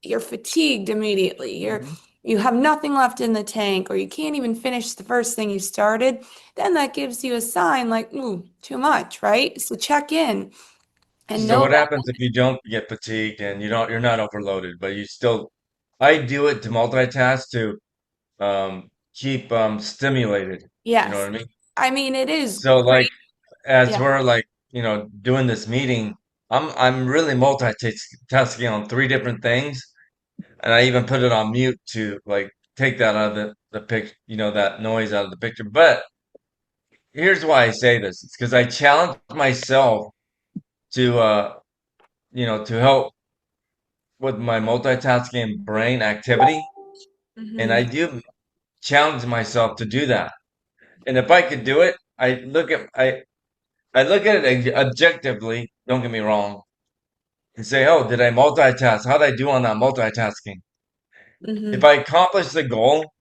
you're fatigued immediately. Mhm. You have nothing left in the tank, or you can't even finish the first thing you started, then that gives you a sign like, ooh, too much, right? So check in and So know what that. happens if you don't get fatigued and you're not overloaded, but you still, I do it to multitask to keep stimulated. You know Yes. what I mean? I mean, it is So like great. as Yeah. we're like, doing this meeting, I'm really multitasking on three different things. And I even put it on mute to like take that out of the pic, that noise out of the picture. But here's why I say this. It's because I challenge myself to to help with my multitasking brain activity. And I Hmm. do challenge myself to do that. And if I could do it, I look at it objectively, don't get me wrong, and say, oh, did I multitask? How did I do on that multitasking? If Hmm. I accomplish the goal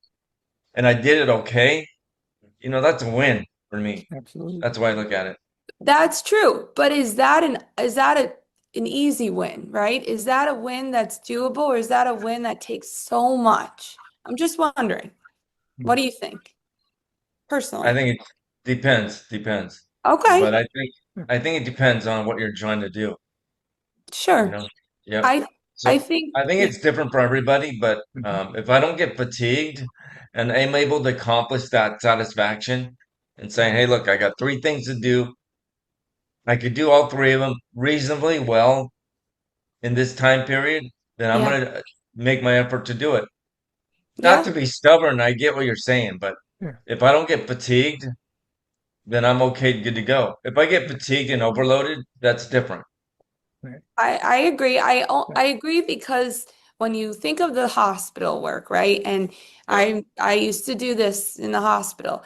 and I did it okay, that's a win for me. Absolutely. That's why I look at it. That's true. But is that an easy win, right? Is that a win that's doable, or is that a win that takes so much? I'm just wondering. What do you think I personally? think it depends. Okay, But I think it depends on what you're trying to do, you sure. know? Yep. I So I think I think yeah, it's different for everybody, but if I don't get fatigued and I'm able to accomplish that satisfaction and saying, hey, look, I got three things to do. I could do all three of them reasonably well in this time period, then I'm yeah, gonna make my effort to do it. Not yeah. to be stubborn, I get what you're saying, but Yeah. if I don't get fatigued, then I'm okay, good to go. If I get fatigued and overloaded, that's different. Right. I agree. I agree because when you think of the hospital work, right? And Yep. I used to do this in the hospital.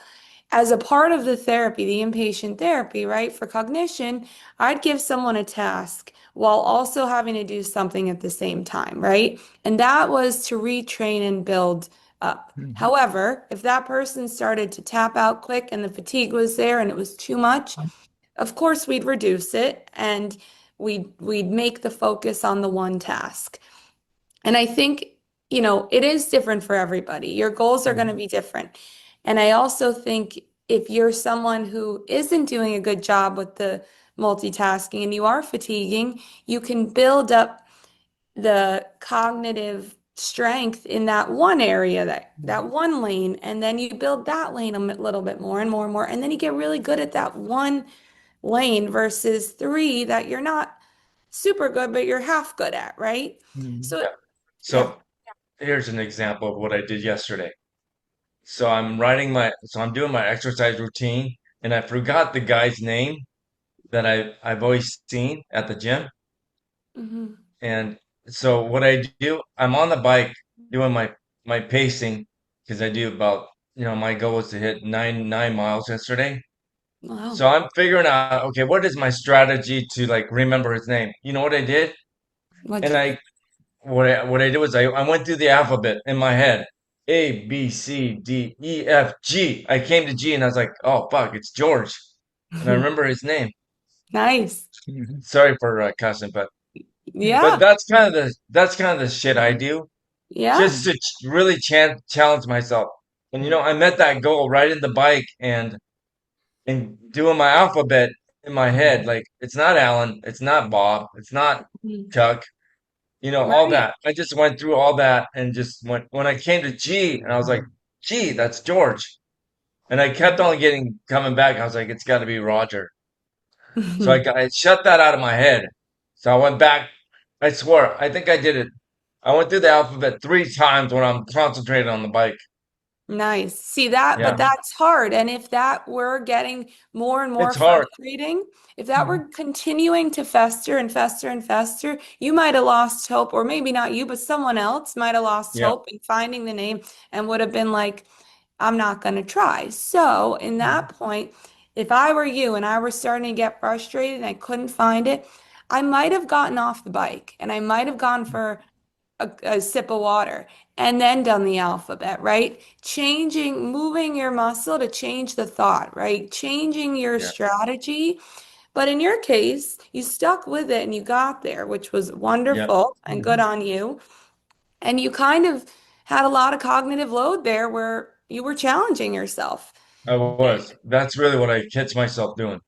As a part of the therapy, the inpatient therapy, right, for cognition, I'd give someone a task while also having to do something at the same time, right? And that was to retrain and build up. Mhm. However, if that person started to tap out quick and the fatigue was there and it was too much, of course we'd reduce it and we'd make the focus on the one task. And I think, it is different for everybody. Your goals are going to Mhm. be different. And I also think if you're someone who isn't doing a good job with the multitasking and you are fatiguing, you can build up the cognitive strength in that one area, that one lane, and then you build that lane little bit more and more and more, and then you get really good at that one lane versus three that you're not super good, but you're half good at, right? Mhm. So, Yeah. yeah. So here's an example of what I did yesterday. So I'm doing my exercise routine and I forgot the guy's name that I've always seen at the gym. Hmm. And so what I do, I'm on the bike doing my pacing because I do about, my goal was to hit nine miles yesterday. Wow. So I'm figuring out, okay, what is my strategy to like remember his name? You know what I did? What'd And you do? what I did was I went through the alphabet in my head. A, B, C, D, E, F, G. I came to G and I was like, oh fuck, it's George. And I remember his name. Nice. Mhm. Sorry for cussing, but Yeah. that's kind of the shit I do Yeah. just to really challenge myself. And I met that goal riding the bike and doing my alphabet in my head. Like it's not Alan, it's not Bob, it's not Mhm. Chuck. All Right. that. I just went through all that and just went when I came to G and I was like, gee, that's George. And I kept on coming back. I was like, it's got to be Roger. So I shut that out of my head. So I went back. I swear, I think I did it. I went through the alphabet three times when I'm concentrated on the bike. Nice. See that, but Yeah, that's hard. And if that were getting more and more it's hard. frustrating, if that Mhm. were continuing to fester and fester and fester, you might have lost hope, or maybe not you, but someone else might have lost Yeah, hope in finding the name and would have been like, I'm not going to try. So, in that point, if I were you and I were starting to get frustrated and I couldn't find it, I might have gotten off the bike and I might have gone for a sip of water and then done the alphabet, right? Moving your muscle to change the thought, right? Changing your yeah, strategy. But in your case, you stuck with it and you got there, which was yeah. wonderful and good Mhm. on you. And you kind of had a lot of cognitive load there where you were challenging yourself. I was. That's really what I catch myself doing.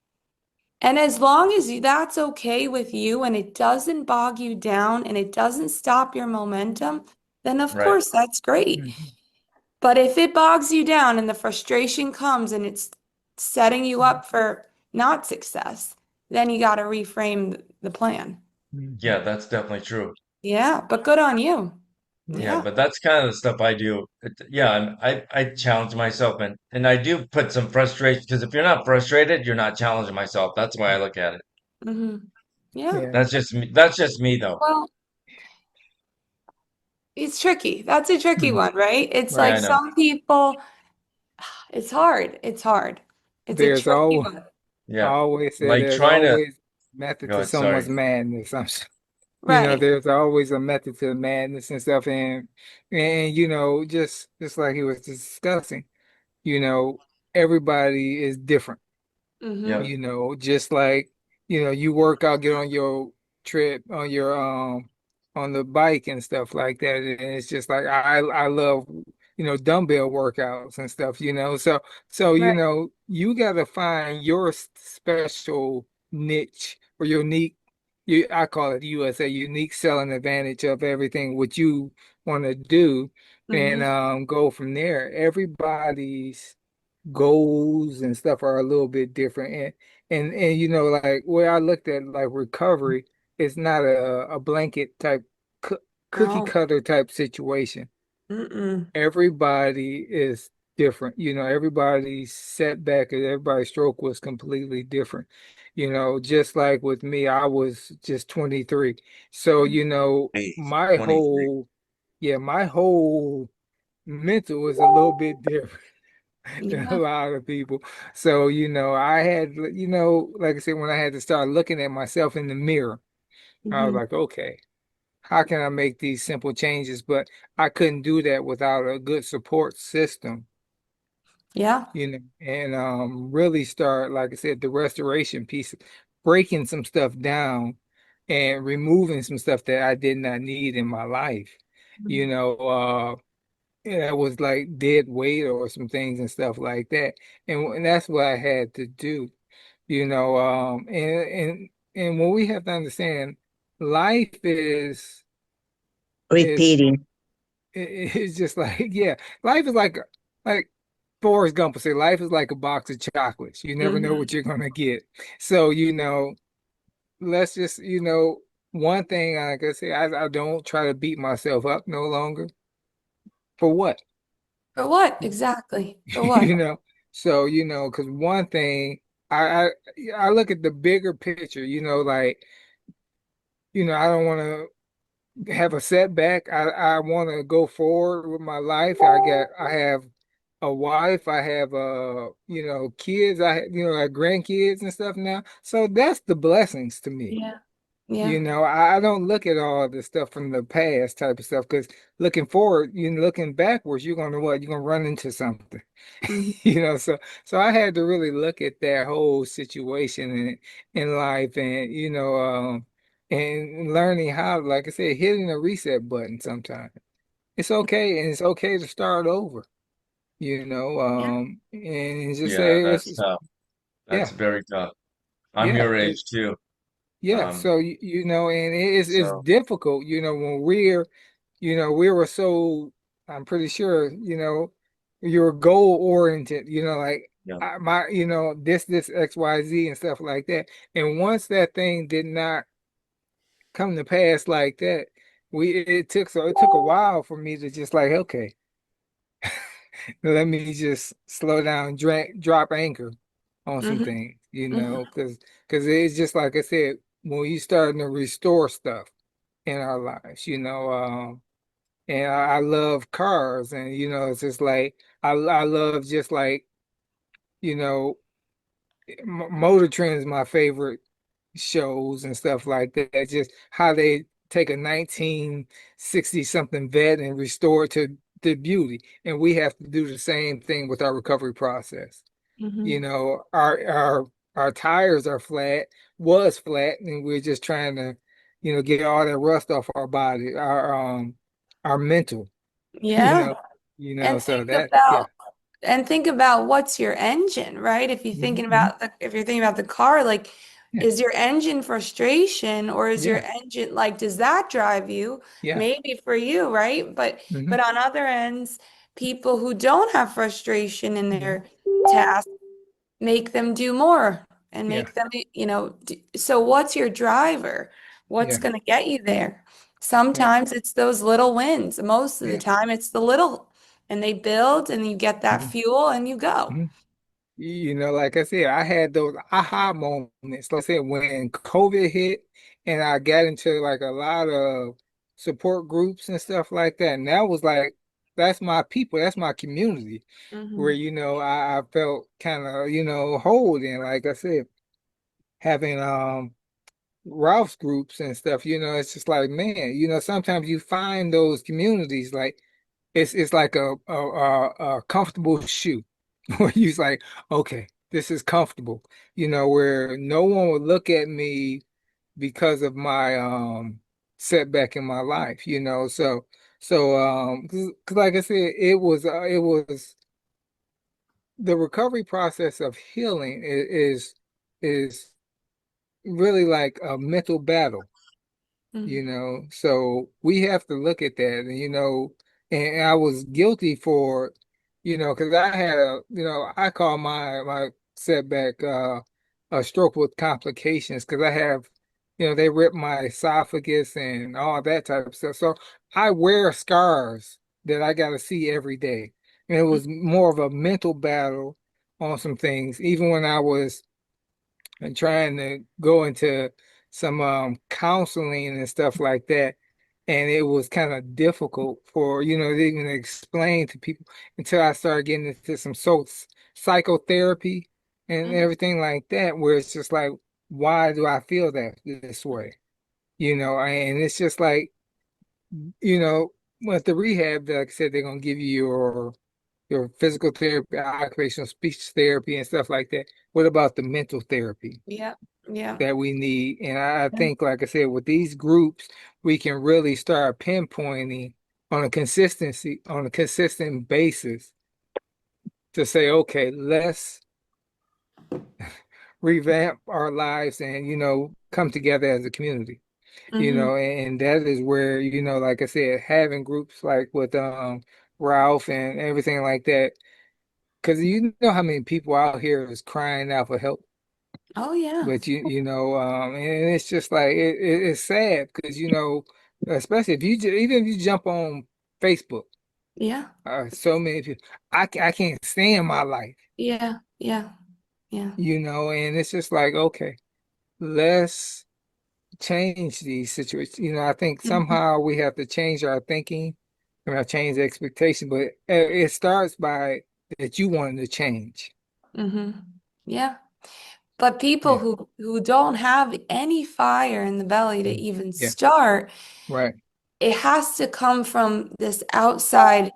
And as long as that's okay with you and it doesn't bog you down and it doesn't stop your momentum, then of Right. course that's great. Mhm. But if it bogs you down and the frustration comes and it's setting you up for not success, then you got to reframe the plan. Yeah, Mhm. that's definitely true. Yeah, but good on you. Yeah, Yeah. but that's kind of the stuff I do. Yeah, I challenge myself and I do put some frustration because if you're not frustrated, you're not challenging myself. That's why I look at it. Hmm. Yeah. Yeah. That's just me. That's just me though. Well, it's tricky. That's a tricky Mhm. one, right? It's Right. Yeah, like I know. some people, it's hard. It's hard. It's a There's tricky all one. I Yeah. always say Like there's trying to always method go to ahead, sorry. someone's madness. Right. There's always a method to the madness and stuff, and just like he was discussing, you know, everybody is different. Hmm. Yep. Just like, you work out, get on your trip on the bike and stuff like that. And it's just like I love, dumbbell workouts and stuff, so Right. you gotta find your special niche or unique, I call it USA unique selling advantage of everything what you want to do, and Mm-hmm. go from there. Everybody's goals and stuff are a little bit different, and like where I looked at like recovery, it's not a blanket type cookie No. cutter type situation. Mm-mm. Everybody is different. Everybody's setback and everybody's stroke was completely different. Just like with me, I was just 23. So, Hey, my 23. whole, yeah, my whole mental was a little bit different than a Yeah. lot of people. So, I had, like I said, when I had to start looking at myself in the mirror, I was Mm-hmm. like, okay, how can I make these simple changes? But I couldn't do that without a good support system, Yeah. and really start, like I said, the restoration piece, breaking some stuff down and removing some stuff that I did not need in my life. You Mhm. know, that was like dead weight or some things and stuff like that. And that's what I had to do, and what we have to understand, life is Repeating. it's just like, yeah, life is like Forrest Gump would say, life is like a box of chocolates. You never know Mhm. what you're gonna get. So, let's just, one thing, like I say, I don't try to beat myself up no longer. For what? For what? Exactly. For what? You know? So, because one thing, I, I I look at the bigger picture, like, I don't want to have a setback. I want to go forward with my life. I have a wife. I have kids. I have, I have grandkids and stuff now. So that's the blessings to me. Yeah. Yeah. I don't look at all the stuff from the past type of stuff, because looking forward, looking backwards, you're gonna what? You're gonna run into something. Mhm. So I had to really look at that whole situation in life, and learning how, like I said, hitting the reset button sometimes. It's okay, and it's okay to start over, Yeah. and just Yeah, say, that's tough. That's yeah, very tough. I'm yeah, your age too. yeah. Um, So, and it's so difficult, when we were so, I'm pretty sure, you're goal oriented, like yeah, this XYZ and stuff like that. And once that thing did not come to pass like that, it took a while for me to just like, okay, let me just slow down, drop anchor on some Mhm. things, Mhm. because it's just like I said, when you starting to restore stuff in our lives, and I love cars, and it's just like I love just like, you know, Motor Trend is my favorite shows and stuff like that. Just how they take a 1960 something vet and restore it to beauty, and we have to do the same thing with our recovery process. Mhm. Our tires are was flat, and we're just trying to, get all that rust off our body, our mental, you Yeah. know, And so think that, yeah. about what's your engine, right? Hmm. If you're thinking about the car, like, Yeah, is your engine frustration, or is your yeah, engine like, does that drive you? yeah. Maybe for you, right? But Hmm. on other ends, people who don't have frustration in Yeah, their task make them do more and yeah, make them, so what's your driver? What's yeah, going to get you there? yeah, Sometimes it's those little wins. Most of the yeah. time, it's the little, and they build, and you get that Mhm. fuel and you go. Mhm. Like I said, I had those aha moments. Like I said, when COVID hit and I got into like a lot of support groups and stuff like that. And that was like, that's my people, that's my community, where, Hmm. I felt kind of, hold in, like I said, having Ralph's groups and stuff, it's just like, man, sometimes you find those communities like it's like a comfortable shoe where you're like, okay, this is comfortable, where no one would look at me because of my setback in my life, you know. So like I said, it was the recovery process of healing is really like a mental battle, you Mhm. know. So we have to look at that, and and I was guilty for, because I had I call my setback a stroke with complications because I have, they ripped my esophagus and all that type of stuff. So I wear scars that I got to see every day, and it was more of a mental battle on some things, even when I was and trying to go into some counseling and stuff like that. And it was kind of difficult for, to even explain to people until I started getting into some psychotherapy and Mhm. everything like that, where it's just like, why do I feel this way? And it's just like, with the rehab, like I said, they're gonna give you your physical therapy, occupational speech therapy, and stuff like that. What about the mental therapy Yeah. Yeah. that we need? And I think, like I said, with these groups, we can really start pinpointing on a consistent basis to say, okay, let's revamp our lives and, come together as a community. Hmm. And that is where, like I said, having groups like with Ralph and everything like that, because you know how many people out here is crying out for help. Oh, yeah. But and it's just like it's sad because especially if even if you jump on Facebook, Yeah. so many people, I can't stand my life, Yeah. Yeah. Yeah. and it's just like, okay, let's change these situations. I think Mhm. somehow we have to change our thinking and change the expectation, but it starts by that you wanting to change. Hmm. Yeah. But people Yeah. who don't have any fire in the belly to even Yeah. start, Right. it has to come from this outside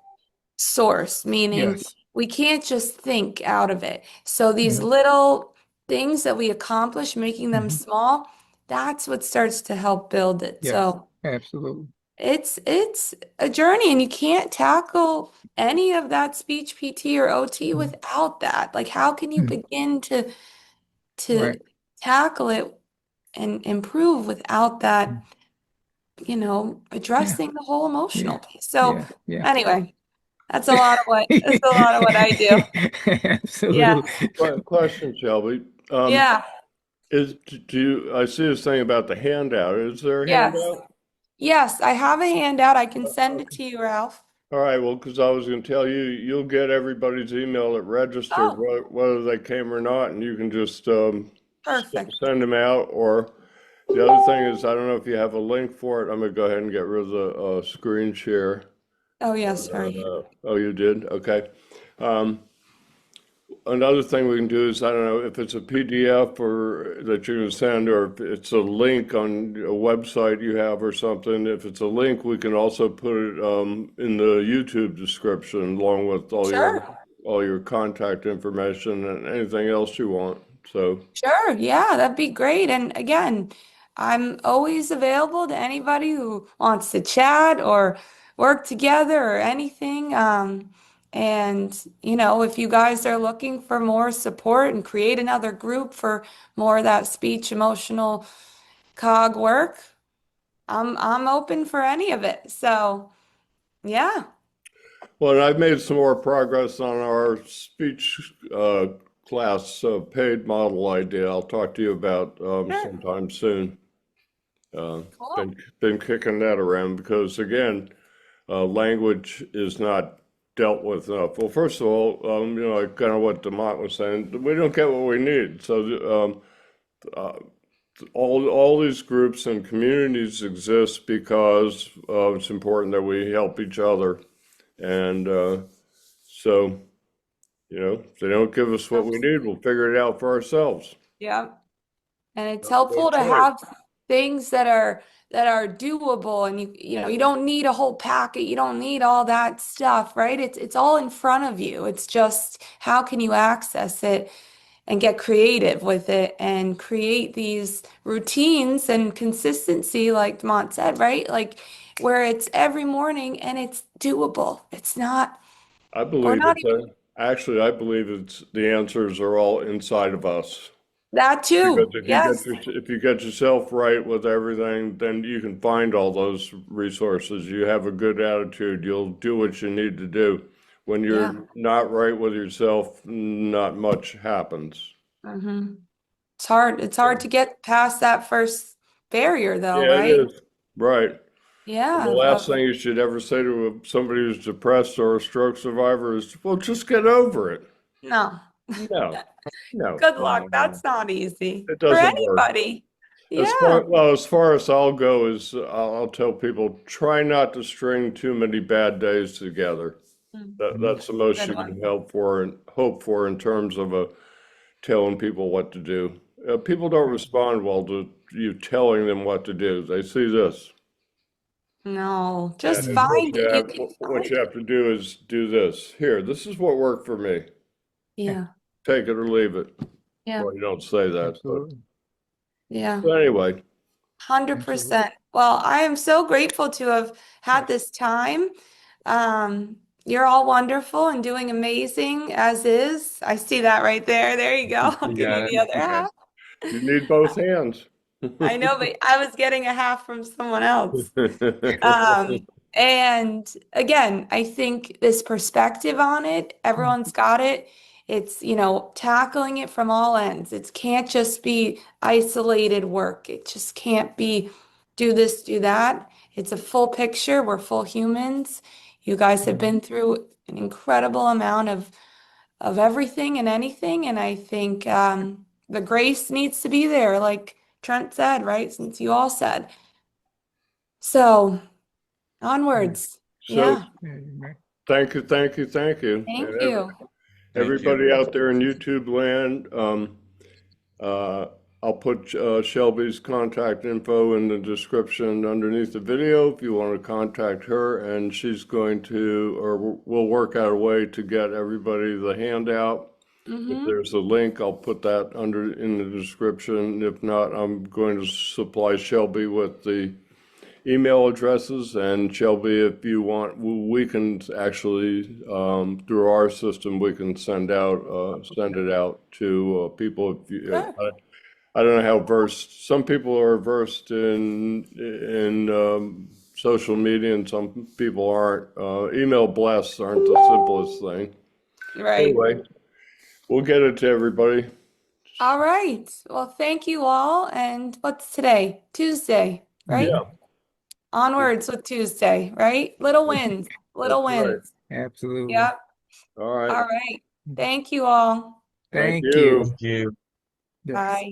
source, meaning Yes. we can't just think out of it. So these Yeah. little things that we accomplish, making them Hmm. small, that's what starts to help build it. Yes. So Absolutely. it's a journey, and you can't tackle any of that speech PT or OT Mhm. without that. Like, how can you Mhm. begin to Right. tackle it and improve without that, Mhm. Yeah. addressing the whole Yeah. emotional piece. So Yeah. Yeah. anyway, that's a lot of what I do. Yeah. Absolutely. Question, Shelby. Yeah. I see this thing about the handout. Is there a Yes. handout? Yes, I have a handout. I can send it to you, Ralph. All right, well, because I was going to tell you, you'll get everybody's email that registered, Oh, whether they came or not, and you can just perfect. send them out. Or the other thing is, I don't know if you have a link for it. I'm going to go ahead and get rid of the screen share. Oh, yeah, And sorry. oh, you did? Okay. Um, Another thing we can do is, I don't know if it's a PDF or that you can send, or if it's a link on a website you have or something. If it's a link, we can also put it in the YouTube description along with Sure. all your contact information and anything else you want. So, Sure. Yeah, that'd be great. And again, I'm always available to anybody who wants to chat or work together or anything. And, if you guys are looking for more support and create another group for more of that speech emotional cog work, I'm open for any of it. So, yeah. well, and I've made some more progress on our speech class paid model idea. I'll talk to you about Sure. sometime soon. Cool. Been kicking that around because again, language is not dealt with enough. Well, first of all, like kind of what Demont was saying, we don't get what we need. So uh, all these groups and communities exist because it's important that we help each other. And so, if they don't give us what we need, Absolutely. we'll figure it out for ourselves. Yeah. And it's No helpful to choice. have things that are doable, and you don't need a whole packet. You don't need all that stuff, right? It's all in front of you. It's just how can you access it and get creative with it and create these routines and consistency, like Mont said, right? Like where it's every morning and it's doable. It's not, I we're believe not it's even actually, I believe it's the answers are all inside of us. that Because too. Yes. if you get yourself right with everything, then you can find all those resources. You have a good attitude, you'll do what you need to do. When Yeah. you're not right with yourself, not much happens. hmm It's hard. It's hard to get past that first barrier though, Yeah, it right? is. Right. And Yeah. the last thing you should ever say to somebody who's depressed or a stroke survivor is, well, just get over it. No. No, no, Good no, luck. no, no, no. That's not easy It for doesn't work. anybody. Yeah. As far as I'll go is I'll tell people, try not to string too many bad days together. That's the most Good you one. can hope for in terms of telling people what to do. People don't respond well to you telling them what to do. They see this. No, just And find it. You can what find you it. have to do is do this. Here, this is what worked for me. Yeah. Take it or leave it. Yeah. Well, you don't say that, Absolutely. Yeah. but anyway, 100%. Well, I am so grateful to have had this time. You're all wonderful and doing amazing as is. I see that right there. There you go. I'll You give you got it. the other Yeah. half. you need both hands. I know, but I was getting a half from someone else. And again, I think this perspective on it, everyone's got it. It's, tackling it from all ends. It can't just be isolated work. It just can't be do this, do that. It's a full picture. We're full humans. You guys have been through an incredible amount of everything and anything. And I think the grace needs to be there, like Trent said, right? Since you all said. So onwards. So Yeah. Amen. thank you, thank you, thank you. Thank And you. Thank you. everybody out there in YouTube land, I'll put Shelby's contact info in the description underneath the video if you want to contact her, and she's going to, or we'll work out a way to get everybody the handout. If there's a link, I'll put that in the description. If not, I'm going to supply Shelby with the email addresses, and Shelby, if you want, we can actually, through our system, we can send it out to people. If you, Sure. I don't know how versed, some people are versed in social media and some people aren't. Email blasts aren't the simplest thing. Right. Anyway, we'll get it to everybody. All right. Well, thank you all. And what's today? Tuesday, right? Yeah, Onwards with Tuesday, right? Little wins, little that's right. wins. Absolutely. Yep. All right. All right. Thank you all. Thank Thank you. you. Thank you. Yes. Bye.